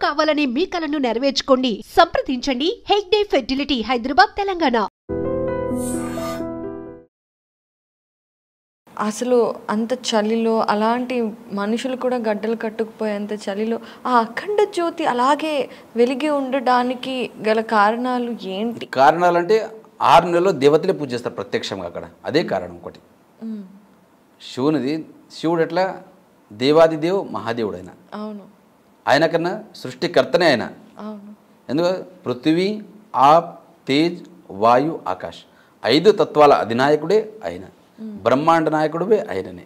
కావాలనే మీ కలను నెరవేర్చుకోండి. సంప్రదించండి హెగ్డే ఫెర్టిలిటీ, హైదరాబాద్, తెలంగాణ. అసలు అంత చలిలో అలాంటి మనుషులు కూడా గడ్డలు కట్టుకుపోయేంత చలిలో ఆ అఖండ జ్యోతి అలాగే వెలిగి ఉండడానికి గల కారణాలు ఏంటి? కారణాలంటే 6 నెలల్లో దేవతలే పూజిస్తారు ప్రత్యక్షంగా అక్కడ. అదే కారణం ఒకటి. శివుడు ఎట్లా దేవాదిదేవ్ మహాదేవుడు ఆయన. అవును. ఆయన కన్నా సృష్టికర్తనే ఆయన. అవును. ఎందుకు పృథివీ, ఆప్, తేజ్, వాయు, ఆకాశ్ 5 తత్వాల అధినాయకుడే ఆయన. బ్రహ్మాండ నాయకుడే ఆయననే.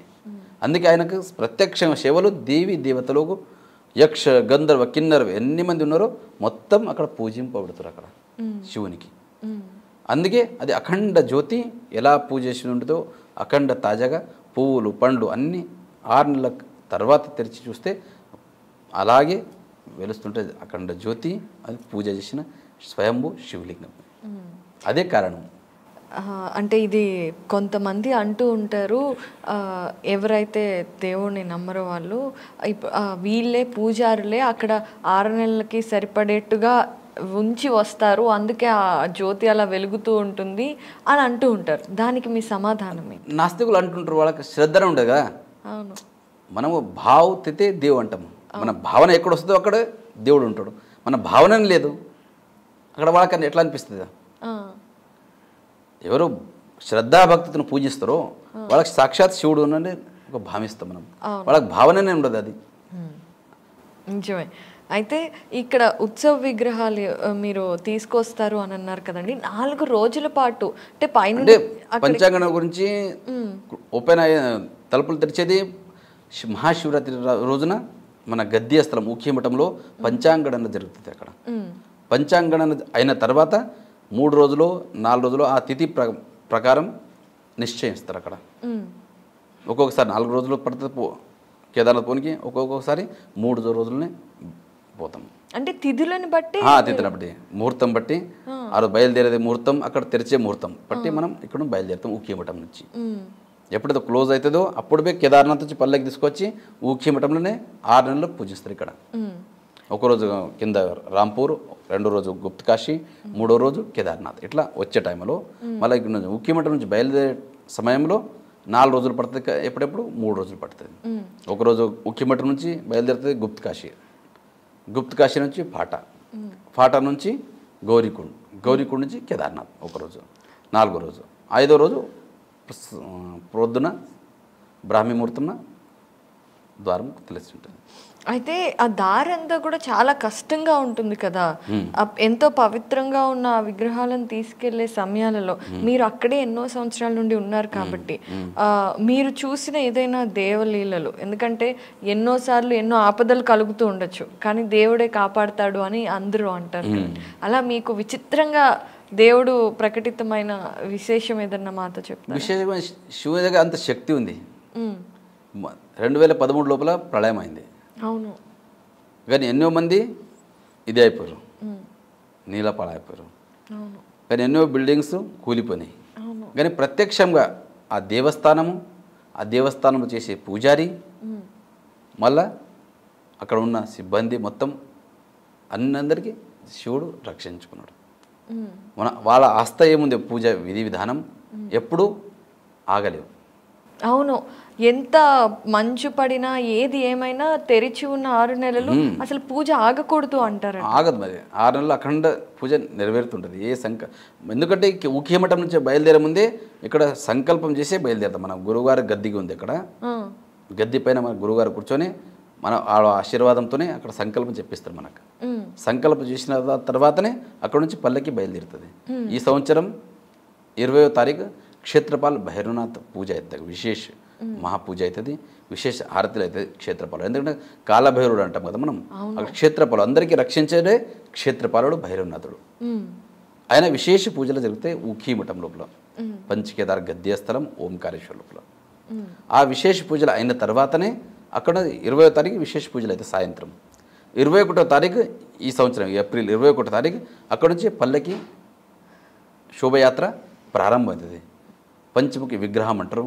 అందుకే ఆయనకు ప్రత్యక్ష సేవలు దేవి దేవతలకు యక్ష గంధర్వ కిన్నర్వ ఎన్ని మంది ఉన్నారో మొత్తం అక్కడ పూజింపబడుతారు అక్కడ శివునికి. అందుకే అది అఖండ జ్యోతి ఎలా పూజ చేసి ఉంటుందో అఖండ తాజాగా పువ్వులు పండ్లు అన్నీ 6 నెలల తర్వాత తెరిచి చూస్తే అలాగే వెలుస్తుంటుంది అఖండ జ్యోతి. అది పూజ చేసిన స్వయంభూ శివలింగం. అదే కారణం. అంటే ఇది కొంతమంది అంటూ ఉంటారు, ఎవరైతే దేవుణ్ణి నమ్మరో వాళ్ళు వీళ్ళే పూజారులే అక్కడ 6 నెలలకి సరిపడేట్టుగా ఉంచి వస్తారు, అందుకే ఆ జ్యోతి అలా వెలుగుతూ ఉంటుంది అని అంటూ ఉంటారు. దానికి మీ సమాధానమే? నాస్తికులు అంటుంటారు, వాళ్ళకి శ్రద్ధ ఉండదు కదా. అవును. మనము భావతితే దేవుడు అంటాము. మన భావన ఎక్కడ వస్తుందో అక్కడ దేవుడు ఉంటాడు. మన భావన లేదు అక్కడ వాళ్ళకన్నా ఎట్లా అనిపిస్తుంది? ఎవరు శ్రద్ధాభక్తిని పూజిస్తారో వాళ్ళకి సాక్షాత్ శివుడు ఉన్నది ఒక భావిస్తాం మనం. వాళ్ళకి భావననే ఉండదు అది. నిజమే. అయితే ఇక్కడ ఉత్సవ విగ్రహాలు మీరు తీసుకొస్తారు అని అన్నారు కదండి, 4 రోజుల పాటు అంటే పైన పంచాంగం గురించి ఓపెన్ తలుపులు తెరిచేది మహాశివరాత్రి రోజున మన గద్య స్థలం ముఖ్యమఠంలో పంచాంగణన జరుగుతుంది. అక్కడ పంచాంగణన అయిన తర్వాత 3 రోజులు 4 రోజులు ఆ తిథి ప్రకారం నిశ్చయిస్తారు అక్కడ. ఒక్కొక్కసారి 4 రోజులు పడుతుంది కేదార్నాథ్ పోనికి, ఒక్కొక్కసారి 3 రోజులనే పోతాం. అంటే తిథులను బట్టి తిథులను బట్టి ముహూర్తం బట్టి ఆ రోజు బయలుదేరేది ముహూర్తం, అక్కడ తెరిచే ముహూర్తం బట్టి మనం ఇక్కడ బయలుదేరుతాం ఊఖ్యమఠం నుంచి. ఎప్పుడైతే క్లోజ్ అవుతుందో అప్పుడే కేదార్నాథ్ నుంచి పల్లెకి తీసుకొచ్చి ఊఖ్యమఠంలోనే 6 నెలలు పూజిస్తారు ఇక్కడ. ఒకరోజు కింద రాంపూర్, 2వ రోజు గుప్తకాశి, 3వ రోజు కేదార్నాథ్. ఇట్లా వచ్చే టైంలో మళ్ళీ ఇక్కడ నుంచి ఊఖ్యమఠం నుంచి బయలుదేరే సమయంలో 4 రోజులు పడుతుంది, ఎప్పుడెప్పుడు 3 రోజులు పడుతుంది. ఒకరోజు ఊఖ్యమఠం నుంచి బయలుదేరుతుంది గుప్తకాశి, గుప్తకాశి నుంచి ఫాటా నుంచి గౌరీకుండ్ నుంచి కేదార్నాథ్ ఒకరోజు, 4వ రోజు. 5వ రోజు ప్రొద్దున బ్రాహ్మీ ముహూర్తంన ద్వారం తెలిసి ఉంటుంది. అయితే ఆ దారి అంతా కూడా చాలా కష్టంగా ఉంటుంది కదా, ఎంతో పవిత్రంగా ఉన్న ఆ విగ్రహాలను తీసుకెళ్లే సమయాలలో మీరు అక్కడే ఎన్నో సంవత్సరాల నుండి ఉన్నారు కాబట్టి మీరు చూసిన ఏదైనా దేవలీలలు, ఎందుకంటే ఎన్నోసార్లు ఎన్నో ఆపదలు కలుగుతూ ఉండొచ్చు కానీ దేవుడే కాపాడతాడు అని అందరూ అంటారు, అలా మీకు విచిత్రంగా దేవుడు ప్రకటితమైన విశేషం ఏదన్నా మాతో చెప్తారు? విశేషమైన శివుని దగ్గర అంత శక్తి ఉంది. 2013 లోపల ప్రళయం అయింది. అవును. కానీ ఎన్నో మంది ఇదే అయిపోయారు, నీలపాడ అయిపోయారు. కానీ ఎన్నో బిల్డింగ్స్ కూలిపోయినాయి. కానీ ప్రత్యక్షంగా ఆ దేవస్థానము చేసే పూజారి మళ్ళా అక్కడ ఉన్న సిబ్బంది మొత్తం అందరికీ శివుడు రక్షించుకున్నాడు. వాళ్ళ ఆస్థ ఏముంది, పూజ విధి విధానం ఎప్పుడూ ఆగలేవు. అవును. ఎంత మంచు పడినా ఏది ఏమైనా తెరిచి ఉన్న 6 నెలలు అసలు పూజ ఆగకూడదు అంటారు. ఆగదు మరి, 6 నెలలు అఖండ పూజ నెరవేరుతుంటుంది. ఎందుకంటే ఊఖ్యమఠం నుంచి బయలుదేరే ముందే ఇక్కడ సంకల్పం చేసే బయలుదేరుతాం. మన గురువుగారు గద్దిగా ఉంది, అక్కడ గద్ది పైన మన గురువుగారు కూర్చొని మన ఆశీర్వాదంతోనే అక్కడ సంకల్పం చెప్పిస్తారు మనకు. సంకల్పం చేసిన తర్వాతనే అక్కడ నుంచి పల్లెకి బయలుదేరుతుంది. ఈ సంవత్సరం 20వ తారీఖు క్షేత్రపాల్ భైరవనాథ్ పూజ అవుతుంది, విశేష మహాపూజ అవుతుంది, విశేష హారతులు అవుతుంది క్షేత్రపాలు. ఎందుకంటే కాలభైరవుడు అంటాం కదా మనం, అక్కడ క్షేత్రపాలు అందరికీ రక్షించేదే క్షేత్రపాలుడు భైరవనాథుడు. ఆయన విశేష పూజలు జరుగుతాయి ఊఖీమఠం లోపల, పంచకేదార్ గద్యస్థలం ఓంకారేశ్వర లోపల. ఆ విశేష పూజలు అయిన తర్వాతనే అక్కడ 20వ తారీఖు విశేష పూజలు అయితే సాయంత్రం. 21వ తారీఖు ఈ సంవత్సరం ఏప్రిల్ 21వ తారీఖు అక్కడ నుంచి పల్లెకి శోభయాత్ర ప్రారంభమవుతుంది. పంచముఖి విగ్రహం అంటారు,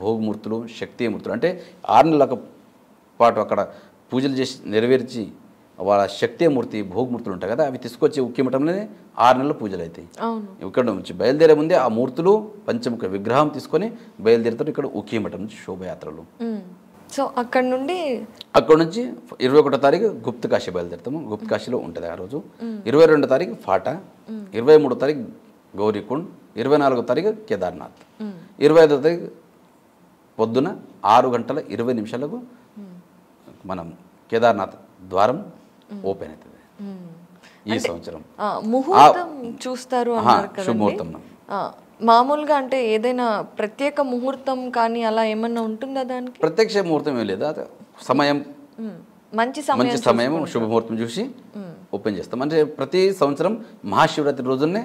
భోగమూర్తులు, శక్తిమూర్తులు. అంటే 6 నెలల పాటు అక్కడ పూజలు చేసి నెరవేర్చి వాళ్ళ శక్తిమూర్తి భోగమూర్తులు ఉంటాయి కదా, అవి తీసుకొచ్చి ఉక్కిమఠంలోనే 6 నెలల పూజలు అవుతాయి. ఇక్కడ నుంచి బయలుదేరే ముందే ఆ మూర్తులు పంచముఖ విగ్రహం తీసుకొని బయలుదేరుతారు ఇక్కడ ఉక్కిమఠం నుంచి శోభయాత్రలు. సో అక్కడ నుంచి 21వ తారీఖు గుప్త కాశీ బయలుదేరుతాము. గుప్త కాశీలో ఉంటుంది ఆ రోజు. 22వ తారీఖు ఫాటా, 23వ తారీఖు గౌరీకుండ్, 24వ తారీఖు కేదార్నాథ్, 25వ తారీఖు పొద్దున 6:20 మనం కేదార్నాథ్ ద్వారం ఓపెన్ అవుతుంది ఈ సంవత్సరం. ముహూర్తం చూస్తారు అన్నారు కదా, శుభముహూర్తం. మామూలుగా అంటే ఏదైనా ప్రత్యేక ముహూర్తం కానీ అలా ఏమన్నా ఉంటుందా దానికి? ప్రత్యక్ష ముహూర్తం ఏం లేదు, అది సమయం మంచి సమయం శుభముహూర్తం చూసి ఓపెన్ చేస్తాం. అంటే ప్రతి సంవత్సరం మహాశివరాత్రి రోజునే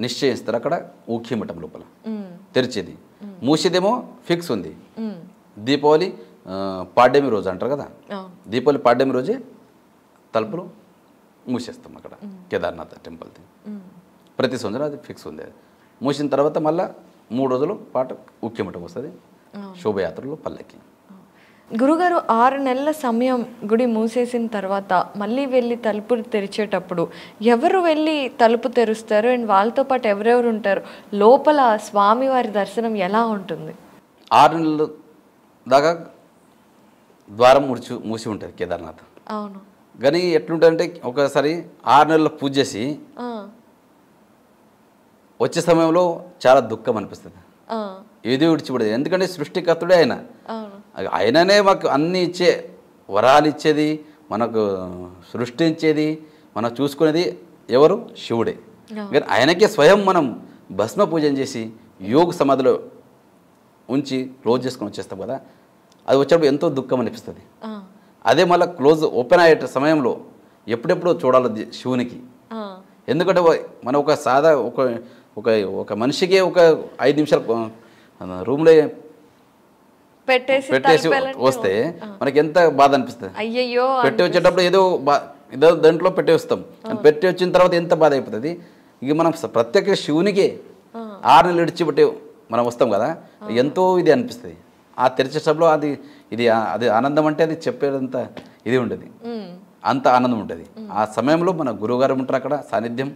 నిశ్చయిస్తారు అక్కడ ఊఖ్యమఠం లోపల తెరిచేది. మూసేదేమో ఫిక్స్ ఉంది. దీపావళి పాడ్యమి రోజు అంటారు కదా, దీపావళి పాడ్యమి రోజే తలుపులు మూసేస్తాం అక్కడ కేదార్నాథ్ టెంపుల్ది. ప్రతి సంవత్సరం అది ఫిక్స్ ఉంది. మూసిన తర్వాత మళ్ళీ 3 రోజుల పాటు ఉక్కిమఠం వస్తుంది శోభయాత్రలో పల్లకి. గురుగారు 6 నెలల సమయం గుడి మూసేసిన తర్వాత మళ్ళీ వెళ్ళి తలుపులు తెరిచేటప్పుడు ఎవరు వెళ్ళి తలుపు తెరుస్తారు అండ్ వాళ్ళతో పాటు ఎవరెవరు ఉంటారు? లోపల స్వామివారి దర్శనం ఎలా ఉంటుంది? 6 నెలల దాకా ద్వారం మూసి ఉంటుంది కేదార్నాథ్. అవును. కానీ ఎట్లుంటుందంటే ఒకసారి 6 నెలల పూజ చేసి వచ్చే సమయంలో చాలా దుఃఖం అనిపిస్తుంది. ఏది విడిచిపడేది. ఎందుకంటే సృష్టికర్తుడే ఆయన. ఆయననే మాకు అన్ని ఇచ్చే వరాలు ఇచ్చేది, మనకు సృష్టించేది, మనం చూసుకునేది ఎవరు? శివుడే. కానీ ఆయనకే స్వయం మనం భస్మ పూజన చేసి యోగ సమాధిలో ఉంచి క్లోజ్ చేసుకొని వచ్చేస్తాం కదా, అది వచ్చేటప్పుడు ఎంతో దుఃఖం అనిపిస్తుంది. అదే మళ్ళీ ఓపెన్ అయ్యే సమయంలో ఎప్పుడెప్పుడు చూడాలి శివునికి. ఎందుకంటే మనం ఒక ఒక మనిషికి ఒక 5 నిమిషాలు రూమ్లో పెట్టేసి వస్తే మనకి ఎంత బాధ అనిపిస్తుంది. అయ్యయ్యో పెట్టి వచ్చేటప్పుడు ఏదో దాంట్లో పెట్టి వస్తాం, పెట్టి వచ్చిన తర్వాత ఎంత బాధ అయిపోతుంది. ఇక మనం ప్రత్యేక శివునికే 6 నెలలు విడిచిపెట్టి మనం వస్తాం కదా, ఎంతో ఇది అనిపిస్తుంది. ఆ తెరిచేటప్పుడు అది ఆనందం అంటే అది చెప్పేదంత ఇది ఉంటుంది, అంత ఆనందం ఉంటుంది. ఆ సమయంలో మన గురువుగారు ఉంటారు అక్కడ సాన్నిధ్యం.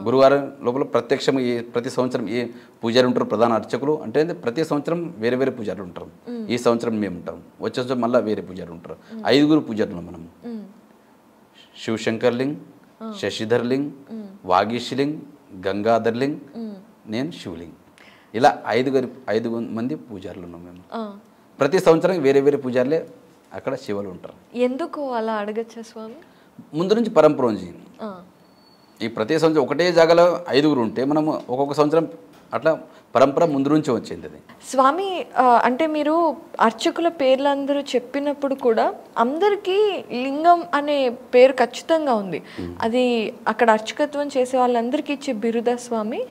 గురువారం లోపల ప్రత్యక్షం ప్రతి సంవత్సరం ఏ పూజారి ఉంటారు, ప్రధాన అర్చకులు. అంటే ప్రతి సంవత్సరం వేరే వేరే పూజారులు ఉంటారు. ఈ సంవత్సరం మేము ఉంటాం, వచ్చే సంవత్సరం మళ్ళీ వేరే పూజారులు ఉంటారు. 5 పూజారులు మనం. శివశంకర్లింగ్, శశిధర్లింగ్, వాగీశ్లింగ్, గంగాధర్లింగ్, నేను శివలింగ్. ఇలా 5 మంది పూజారులు ఉన్నాం మేము. ప్రతి సంవత్సరం వేరే వేరే పూజారులే అక్కడ శివులు ఉంటారు. ఎందుకు అలా అడగచ్చా స్వామి? ముందు నుంచి పరంపర ఉంది. ఈ ప్రతి సంవత్సరం ఒకటే జాగాలో 5 ఉంటే మనము ఒక్కొక్క సంవత్సరం అట్లా పరంపర ముందు నుంచి వచ్చింది అది. స్వామి అంటే మీరు అర్చకుల పేర్లందరూ చెప్పినప్పుడు కూడా అందరికీ లింగం అనే పేరు ఖచ్చితంగా ఉంది. అది అక్కడ అర్చకత్వం చేసే వాళ్ళందరికీ ఇచ్చే బిరుదా స్వామి?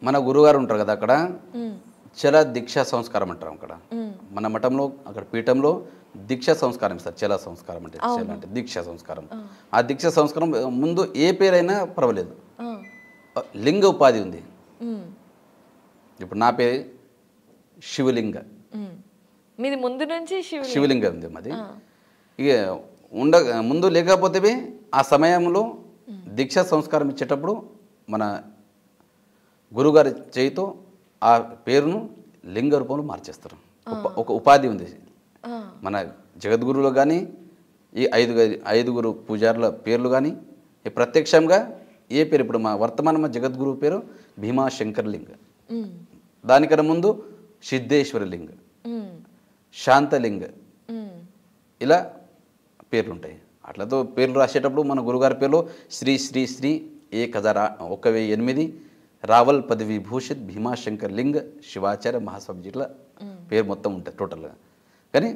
మన గురుగారు ఉంటారు కదా అక్కడ, చల దీక్షా సంస్కారం అంటారు అక్కడ. మన మఠంలో అక్కడ పీఠంలో దీక్షా సంస్కారం ఇస్తారు. చల సంస్కారం అంటే చల అంటే దీక్షా సంస్కారం. ఆ దీక్షా సంస్కారం ముందు ఏ పేరైనా పర్వాలేదు, లింగ ఉపాధి ఉంది. ఇప్పుడు నా పేరు శివలింగ, మీది ముందు నుంచి శివలింగం ఉంది మాది. ఇక ముందు లేకపోతే ఆ సమయంలో దీక్షా సంస్కారం ఇచ్చేటప్పుడు మన గురుగారి చేయితో ఆ పేరును లింగ రూపంలో మార్చేస్తారు. ఒక ఉపాధి ఉంది మన జగద్గురులో కానీ, ఈ 5 పూజారుల పేర్లు కానీ ప్రత్యక్షంగా ఏ పేరు. ఇప్పుడు మా వర్తమాన జగద్గురు పేరు భీమాశంకర్లింగ, దానికన్నా ముందు సిద్ధేశ్వరలింగ, శాంతలింగ, ఇలా పేర్లు ఉంటాయి. అట్లతో పేర్లు రాసేటప్పుడు మన గురుగారి పేర్లు శ్రీ శ్రీ శ్రీ 1008 రావల్ పదవి భూషిత్ భీమాశంకర్ లింగ శివాచార్య మహాస్వామి ఇట్లా పేరు మొత్తం ఉంటుంది టోటల్గా. కానీ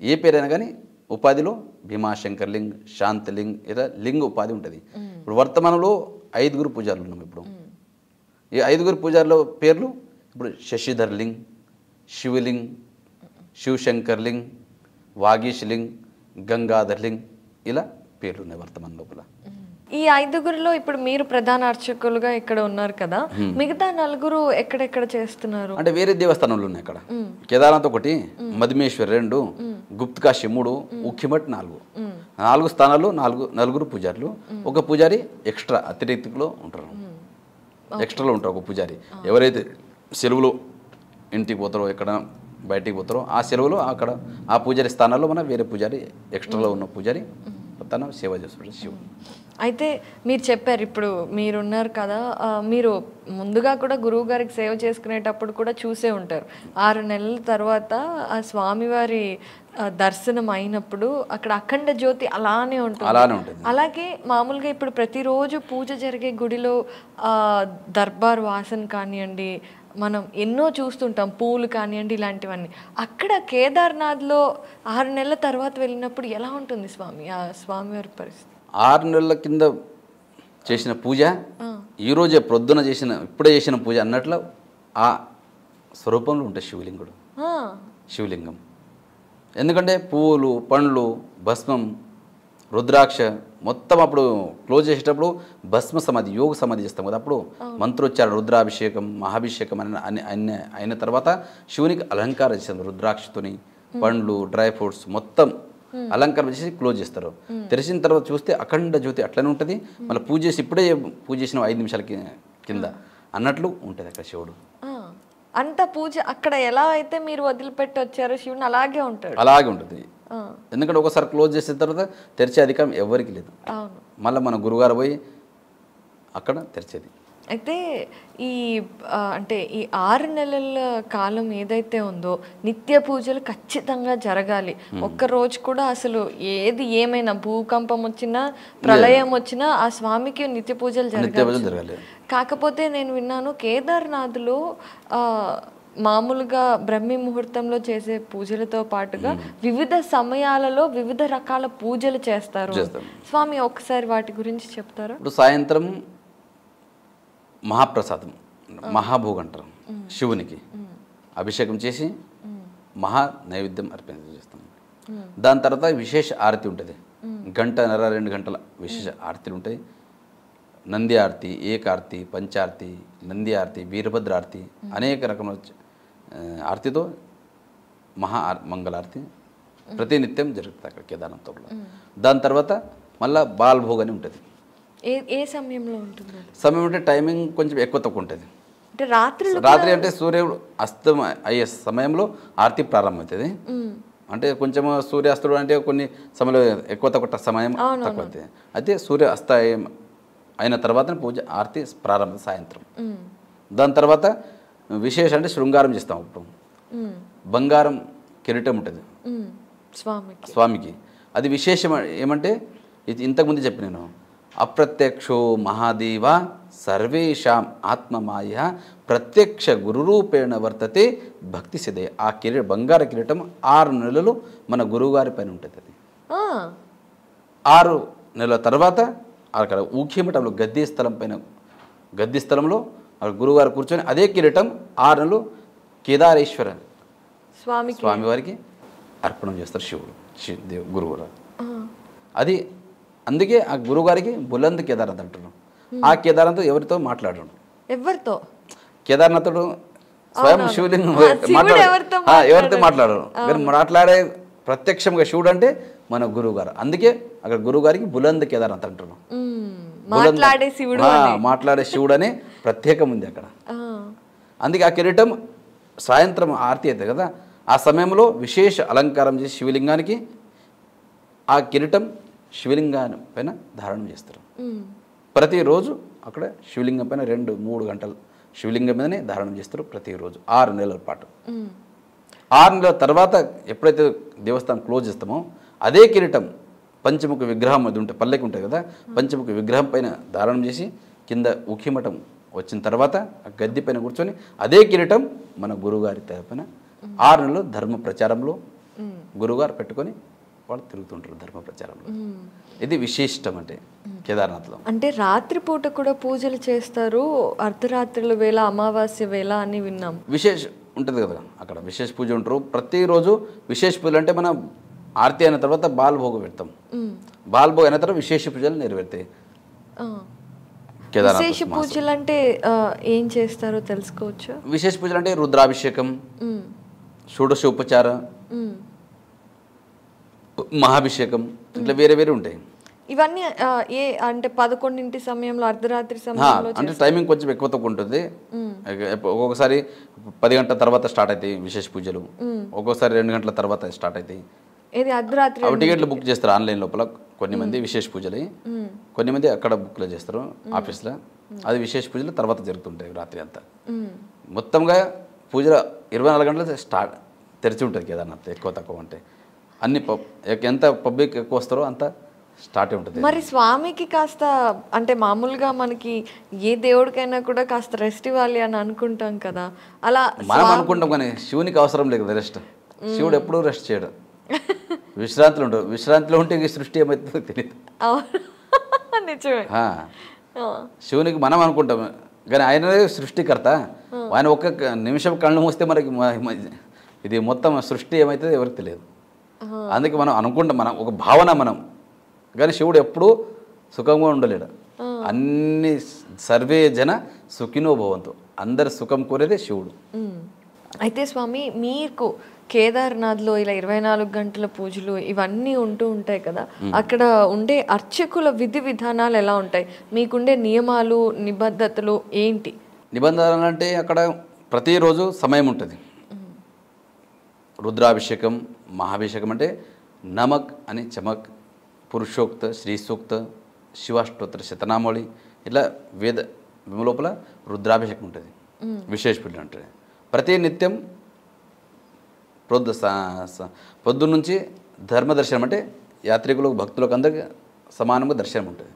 ఏ పేరైనా కానీ ఉపాధిలో భీమాశంకర్ లింగ్, శాంతలింగ్ ఇలా లింగ ఉపాధి ఉంటుంది. ఇప్పుడు వర్తమానంలో 5 పూజారులు ఉన్నాం. ఇప్పుడు ఈ 5 పూజారుల పేర్లు ఇప్పుడు శశిధర్లింగ్, శివలింగ్, శివశంకర్లింగ్, వాగీశ్లింగ్, గంగాధర్లింగ్ ఇలా పేర్లు ఉన్నాయి వర్తమాన లోపల. ఈ 5 ఇప్పుడు మీరు ప్రధాన అర్చకులుగా ఇక్కడ ఉన్నారు కదా, మిగతా 4 ఎక్కడెక్కడ చేస్తున్నారు? అంటే వేరే దేవస్థానంలో ఉన్నాయి అక్కడ. కేదార్నాథ్ 1, మధుమేశ్వర్ 2, గుప్తకాశి 3, ఉక్కిమఠ్ 4. 4 స్థానాల్లో నలుగురు పూజారులు, ఒక పూజారి ఎక్స్ట్రా అతిథిలో ఉంటారు, ఎక్స్ట్రాలో ఉంటారు ఒక పూజారి. ఎవరైతే సెలవులో ఇంటికి పోతారో ఎక్కడ బయటికి పోతారో ఆ సెలవులో అక్కడ ఆ పూజారి స్థానాల్లో మన వేరే పూజారి ఎక్స్ట్రాలో ఉన్న పూజారి తన సేవ చేస్తాడు శివుడు. అయితే మీరు చెప్పారు ఇప్పుడు మీరున్నారు కదా, మీరు ముందుగా కూడా గురువు గారికి సేవ చేసుకునేటప్పుడు కూడా చూసే ఉంటారు. 6 నెలల తర్వాత ఆ స్వామివారి దర్శనం అయినప్పుడు అక్కడ అఖండ జ్యోతి అలానే ఉంటుంది. అలాగే మామూలుగా ఇప్పుడు ప్రతిరోజు పూజ జరిగే గుడిలో దర్బార్ వాసన కానివ్వండి, మనం ఎన్నో చూస్తుంటాం, పూలు కానివ్వండి, ఇలాంటివన్నీ. అక్కడ కేదార్నాథ్లో 6 నెలల తర్వాత వెళ్ళినప్పుడు ఎలా ఉంటుంది స్వామి ఆ స్వామివారి పరిస్థితి? 6 నెలల కింద చేసిన పూజ ఈరోజే ప్రొద్దున ఇప్పుడే చేసిన పూజ అన్నట్లు ఆ స్వరూపంలో ఉంటుంది శివలింగం. ఎందుకంటే పువ్వులు, పండ్లు, భస్మం, రుద్రాక్ష మొత్తం అప్పుడు క్లోజ్ చేసేటప్పుడు భస్మ సమాధి, యోగ సమాధి చేస్తాం కదా, అప్పుడు మంత్రోచ్చారణ, రుద్రాభిషేకం, మహాభిషేకం అయిన తర్వాత శివునికి అలంకారం చేస్తాం. రుద్రాక్షతోని పండ్లు, డ్రై ఫ్రూట్స్ మొత్తం అలంకారం చేసి క్లోజ్ చేస్తారు. తెరిచిన తర్వాత చూస్తే అఖండ జ్యోతి అట్లనే ఉంటుంది. మళ్ళీ పూజ చేసి ఇప్పుడే పూజ చేసిన 5 నిమిషాల కింద అన్నట్లు ఉంటుంది అక్కడ శివుడు. అంత పూజ అక్కడ ఎలా అయితే మీరు వదిలిపెట్టి వచ్చారో శివుని అలాగే ఉంటుంది. ఎందుకంటే ఒకసారి క్లోజ్ చేసిన తర్వాత తెరిచే అధికారం ఎవరికి లేదు. మళ్ళీ మన గురుగారు పోయి అక్కడ తెరిచేది. అయితే అంటే ఈ 6 నెలల కాలం ఏదైతే ఉందో నిత్య పూజలు ఖచ్చితంగా జరగాలి. ఒక్కరోజు కూడా అసలు ఏమైనా భూకంపం వచ్చినా, ప్రళయం వచ్చినా ఆ స్వామికి నిత్య పూజలు జరగాలి. కాకపోతే నేను విన్నాను కేదార్నాథ్లో మామూలుగా బ్రహ్మీ ముహూర్తంలో చేసే పూజలతో పాటుగా వివిధ సమయాలలో వివిధ రకాల పూజలు చేస్తారు. స్వామి ఒకసారి వాటి గురించి చెప్తారా? ఇప్పుడు సాయంత్రం మహాప్రసాదం, మహాభోగం అంటారు, శివునికి అభిషేకం చేసి మహా నైవేద్యం అర్పణ చేస్తాం. దాని తర్వాత విశేష ఆరతి ఉంటుంది, 1.5-2 గంటల విశేష ఆరతిలు ఉంటాయి. నంది ఆరతి, ఏకారతి, పంచారతి, నంది ఆరతి, వీరభద్ర ఆరతి, అనేక రకముల ఆరతితో మంగళారతి ప్రతినిత్యం జరుగుతుంది అక్కడ కేదార్నాథ్లో. దాని తర్వాత మళ్ళీ బాల్భోగ్ అని ఉంటుంది. ఏ సమయంలో ఉంటుంది? సమయం అంటే టైమింగ్ కొంచెం ఎక్కువ తక్కువ ఉంటుంది. అంటే రాత్రి అంటే సూర్యుడు అస్తం అయ్యే సమయంలో ఆరతి ప్రారంభమవుతుంది. అంటే కొంచెం సూర్యాస్తుడు అంటే కొన్ని సమయంలో ఎక్కువ తక్కువ సమయం తక్కువ అవుతుంది. అయితే సూర్య అస్తమయం అయిన తర్వాత పూజ ఆరతి ప్రారంభం సాయంత్రం. దాని తర్వాత విశేషం అంటే శృంగారం చేస్తాం. అప్పుడు బంగారం కిరీటం ఉంటుంది స్వామికి. అది విశేషం ఏమంటే ఇది ఇంతకుముందు చెప్పి నేను అప్రత్యక్షో మహాదేవ సర్వేషాం ఆత్మమాయ ప్రత్యక్ష గురురూపేణ వర్తతే భక్తి సిద్ధే. ఆ బంగార కిరీటం 6 నెలలు మన గురువుగారి పైన ఉంటుంది. అది 6 నెలల తర్వాత అక్కడ ఊఖ్యమఠంలో గద్దె స్థలంలో అక్కడ గురువుగారు కూర్చొని అదే కిరీటం 6 నెలలు కేదారేశ్వర స్వామివారికి అర్పణం చేస్తారు శివుడు గురువుగారు. అది అందుకే ఆ గురువుగారికి బులంద్ కేదార్నాథ్ అంటున్నాం. ఆ కేదార్నాథ్ ఎవరితో మాట్లాడరు, కేదార్నాథుడు స్వయం శివలింగం ఎవరితో మాట్లాడరు. మాట్లాడే ప్రత్యక్షంగా శివుడు అంటే మన గురువు గారు. అందుకే అక్కడ గురువు గారికి బులంద్ కేదార్నాథ్ అంటున్నాం. మాట్లాడే శివుడు అని ప్రత్యేకం ఉంది అక్కడ. అందుకే ఆ కిరీటం సాయంత్రం ఆరతి అవుతుంది కదా, ఆ సమయంలో విశేష అలంకారం చేసి శివలింగానికి ఆ కిరీటం శివలింగాన్ని పైన ధారణం చేస్తారు. ప్రతిరోజు అక్కడ శివలింగం పైన 2-3 గంటలు శివలింగం మీదనే ధారణం చేస్తారు ప్రతిరోజు 6 నెలల పాటు. 6 నెలల తర్వాత ఎప్పుడైతే దేవస్థానం క్లోజ్ చేస్తామో అదే కిరీటం పంచముఖ విగ్రహం అది ఉంటే పల్లెకి ఉంటుంది కదా, పంచముఖ విగ్రహం పైన ధారణం చేసి కింద ఉఖిమఠం వచ్చిన తర్వాత ఆ గద్దె పైన కూర్చొని అదే కిరీటం మన గురువుగారి పైన 6 నెలలు ధర్మ ప్రచారంలో గురువుగారు పెట్టుకొని వాళ్ళు తిరుగుతుంటారు ధర్మ ప్రచారంలో. ఇది విశిష్టం అంటే కేదార్నాథ్లో. అంటే రాత్రిపూట కూడా పూజలు చేస్తారు, అర్ధరాత్రుల వేళ, అమావాస్య వేళ అని విన్నాం. విశేష ఉంటుంది కదా అక్కడ, విశేష పూజ ఉంటారు ప్రతిరోజు. విశేష పూజలు అంటే మనం ఆరతి అయిన తర్వాత బాల్భోగం పెడతాం. బాల్భోగం అయిన తర్వాత విశేష పూజలు నెరవేరుతాయి. విశేష పూజలు అంటే ఏం చేస్తారో తెలుసుకోవచ్చు? విశేష పూజలు అంటే రుద్రాభిషేకం, షోడశోపచార, మహాభిషేకం, ఇట్లా వేరే వేరే ఉంటాయి. ఇవన్నీ ఏ అంటే 11 సమయంలో, అర్ధరాత్రి సమయంలో అంటే టైమింగ్ కొంచెం ఎక్కువ తక్కువ ఉంటుంది. ఒక్కొక్కసారి 10 గంటల తర్వాత స్టార్ట్ అవుతాయి విశేష పూజలు, ఒక్కొక్కసారి 2 గంటల తర్వాత స్టార్ట్ అవుతాయి. ఇది అర్ధరాత్రి అవి టికెట్లు బుక్ చేస్తారు ఆన్లైన్ లోపల. కొన్ని మంది విశేష పూజలు, కొన్ని మంది అక్కడ బుక్లో చేస్తారు ఆఫీస్లో. అది విశేష పూజలు తర్వాత జరుగుతుంటాయి రాత్రి అంతా. మొత్తంగా పూజలు 24 గంటలు స్టార్ట్ తెరిచి ఉంటుంది కేదార్నాథ్. ఎక్కువ తక్కువ అంటే అన్ని ఎంత పబ్లిక్ ఎక్కువ వస్తారో అంత స్టార్ట్ ఉంటుంది. మరి స్వామికి కాస్త అంటే మామూలుగా మనకి ఏ దేవుడికైనా కూడా కాస్త రెస్ట్ ఇవ్వాలి అని అనుకుంటాం కదా, అలా మనం అనుకుంటాం కానీ శివునికి అవసరం లేదు రెస్ట్. శివుడు ఎప్పుడూ రెస్ట్ చేయడు, విశ్రాంతిలో ఉంటాడు. విశ్రాంతిలో ఉంటే ఈ సృష్టి ఏమవుతుందో తెలియదు. నిజమే. శివునికి మనం అనుకుంటాం కానీ ఆయన సృష్టికర్త. ఆయన ఒక్క నిమిషం కళ్ళు మూస్తే మనకి ఇది మొత్తం సృష్టి ఏమవుతుందో ఎవరికి తెలియదు. అందుకే మనం అనుకుంటాం, మనం ఒక భావన మనం. కానీ శివుడు ఎప్పుడూ సుఖంగా ఉండలేడు. అన్ని సర్వే జన సుఖినో భవంతు, అందరు సుఖం కోరేదే శివుడు. అయితే స్వామి, మీకు కేదార్నాథ్లో ఇలా 24 గంటల పూజలు ఇవన్నీ ఉంటూ ఉంటాయి కదా, అక్కడ ఉండే అర్చకుల విధి విధానాలు ఎలా ఉంటాయి? మీకుండే నియమాలు, నిబద్ధతలు ఏంటి? నిబంధనలు అంటే అక్కడ ప్రతిరోజు సమయం ఉంటుంది. రుద్రాభిషేకం, మహాభిషేకం అంటే నమక్ అని చమక్, పురుషోక్త, శ్రీ సూక్త, శివాష్టోత్తర శతనామావళి, ఇట్లా వేద లోపల రుద్రాభిషేకం ఉంటుంది. విశేష పూజ ఉంటుంది. ప్రతి నిత్యం పొద్దున్న నుంచి ధర్మ దర్శనం అంటే యాత్రికులకు, భక్తులకు అందరికీ సమానంగా దర్శనం ఉంటుంది.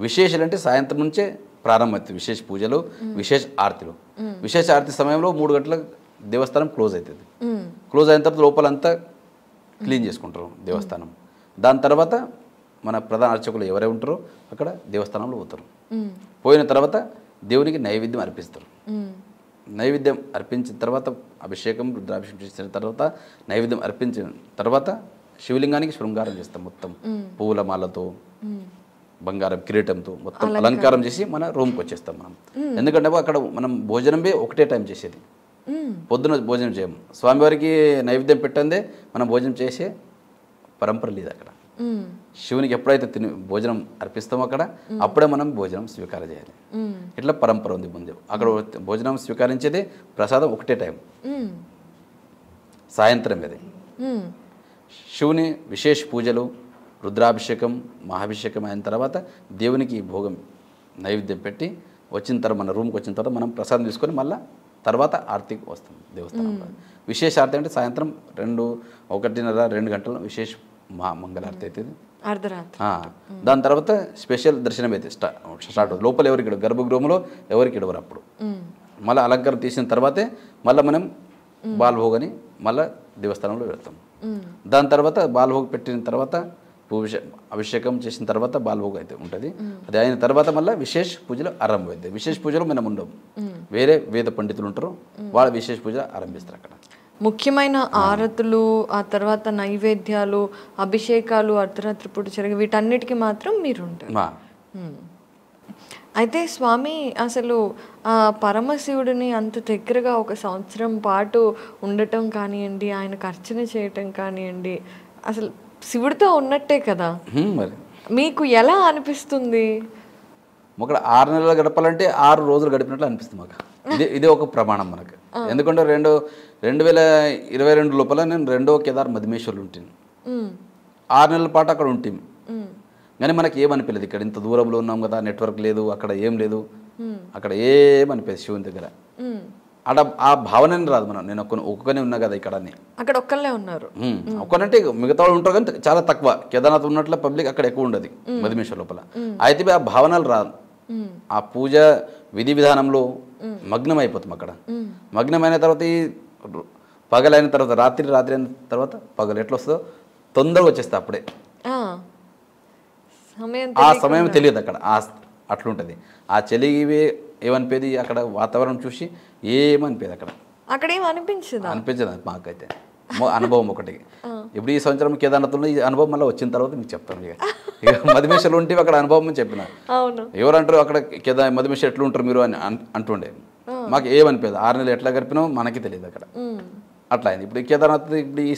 విశేషాలు అంటే సాయంత్రం నుంచే ప్రారంభమవుతుంది విశేష పూజలు, విశేష ఆరతిలు. విశేష ఆరతి సమయంలో 3 గంటలకు దేవస్థానం క్లోజ్ అవుతుంది. క్లోజ్ అయిన తర్వాత లోపలంతా క్లీన్ చేసుకుంటారు దేవస్థానం. దాని తర్వాత మన ప్రధాన అర్చకులు ఎవరై ఉంటారో అక్కడ దేవస్థానంలో పోతారు. పోయిన తర్వాత దేవునికి నైవేద్యం అర్పిస్తారు. నైవేద్యం అర్పించిన తర్వాత అభిషేకం, రుద్రాభిషేకం చేసిన తర్వాత నైవేద్యం అర్పించిన తర్వాత శివలింగానికి శృంగారం చేస్తాం. మొత్తం పువ్వుల మాలతో, బంగారం కిరీటంతో మొత్తం అలంకారం చేసి మన రూమ్కి వచ్చేస్తాం మనం. ఎందుకంటే అక్కడ మనం భోజనమే ఒకటే టైం చేసేది. పొద్దున భోజనం చేయము. స్వామివారికి నైవేద్యం పెట్టందే మనం భోజనం చేసే పరంపర లేదు అక్కడ. శివునికి ఎప్పుడైతే భోజనం అర్పిస్తామో అక్కడ అప్పుడే మనం భోజనం స్వీకారం చేయాలి. ఇట్లా పరంపర ఉంది ముందు. అక్కడ భోజనం స్వీకరించేది ప్రసాదం ఒకటే టైం, సాయంత్రం. అది శివుని విశేష పూజలు, రుద్రాభిషేకం, మహాభిషేకం అయిన తర్వాత దేవునికి భోగం నైవేద్యం పెట్టి వచ్చిన తర్వాత మన రూమ్కి వచ్చిన తర్వాత మనం ప్రసాదం తీసుకొని మళ్ళీ తర్వాత ఆరతికి వస్తాం దేవస్థానంలో. విశేష ఆరతి అంటే సాయంత్రం 1:30-2 గంటల విశేష మంగళారతి అవుతుంది. దాని తర్వాత స్పెషల్ దర్శనం అయితే స్టార్ట్. లోపల ఎవరికి గర్భగృహంలో ఎవరికి ఇడవరు. అప్పుడు మళ్ళీ అలంకారం తీసిన తర్వాతే మళ్ళీ మనం బాల్భోగని మళ్ళీ దేవస్థానంలో వెళ్తాం. దాని తర్వాత బాల్భోగ పెట్టిన తర్వాత అభిషేకం చేసిన తర్వాత బాల్భోగ అయితే ఉంటుంది. అది అయిన తర్వాత మళ్ళీ విశేష పూజలు ఆరంభమవుతాయి. విశేష పూజలు మనం ఉండవు, వేరే వేద పండితులు ఉంటారు, వాళ్ళ విశేష పూజలు ఆరంభిస్తారు. అక్కడ ముఖ్యమైన ఆరతులు, ఆ తర్వాత నైవేద్యాలు, అభిషేకాలు అర్ధరాత్రి పూట జరిగే వీటన్నిటికీ మాత్రం మీరు ఉంటారు. అయితే స్వామి, అసలు ఆ పరమశివుడిని అంత దగ్గరగా 1 సంవత్సరం పాటు ఉండటం కానివ్వండి, ఆయనకు అర్చన చేయటం కానివ్వండి, అసలు శివుడితో ఉన్నట్టే కదా. మరి మీకు ఎలా అనిపిస్తుంది? ఒక 6 నెలలు గడపాలంటే 6 రోజులు గడిపినట్లు అనిపిస్తుంది మాకు. ఇదే ఒక ప్రమాణం మనకు. ఎందుకంటే 2022 లోపల నేను 2వ కేదార్ మధుమేశ్వర్లు ఉంటాను. 6 నెలల పాటు అక్కడ ఉంటాం. కానీ మనకి ఏమనిపించలేదు. ఇక్కడ ఇంత దూరంలో ఉన్నాం కదా, నెట్వర్క్ లేదు, అక్కడ ఏం లేదు, అక్కడ ఏమనిపించదు శివుని దగ్గర. అక్కడ ఆ భావన రాదు. నేను ఒక్కనే ఉన్నా కదా ఇక్కడ అని. అక్కడ ఒక్కళ్ళే ఉన్నారు. ఒక్కనంటే మిగతా వాళ్ళు ఉంటారు కానీ చాలా తక్కువ. కేదార్నాథ్ ఉన్నట్ల పబ్లిక్ అక్కడ ఎక్కువ ఉండదు మధుమేశ్వర్ లోపల. అయితే ఆ భావనలు రాదు. ఆ పూజ విధి విధానంలో మగ్నం అయిపోతాం. అక్కడ మగ్నమైన తర్వాత ఈ పగలైన తర్వాత రాత్రి అయిన తర్వాత పగలు ఎట్లా వస్తుందో తొందరగా వచ్చేస్తా. అప్పుడే ఆ సమయం తెలియదు అక్కడ. అట్లుంటుంది. ఆ చలి ఏమనిపేది అక్కడ వాతావరణం చూసి ఏమనిపేది అక్కడ. అక్కడ ఏం అనిపించదు మాకైతే. అనుభవం ఒకటి. ఇప్పుడు ఈ సంవత్సరం కేదార్నాథ్లో ఈ అనుభవం మళ్ళీ వచ్చిన తర్వాత మీకు చెప్తాను. ఇక మధుమేశ్వర్లు ఉంటే అక్కడ అనుభవం అని చెప్పిన. ఎవరంటారు అక్కడ మధుమేశ్వర్ ఎట్లా ఉంటారు మీరు అని అంటుండే. మాకు ఏమనిపేది. 6 నెలలు ఎట్లా గడిపినామో మనకి తెలియదు అక్కడ. అట్లా అయింది. ఇప్పుడు కేదార్నాథ్ ఇప్పుడు ఈ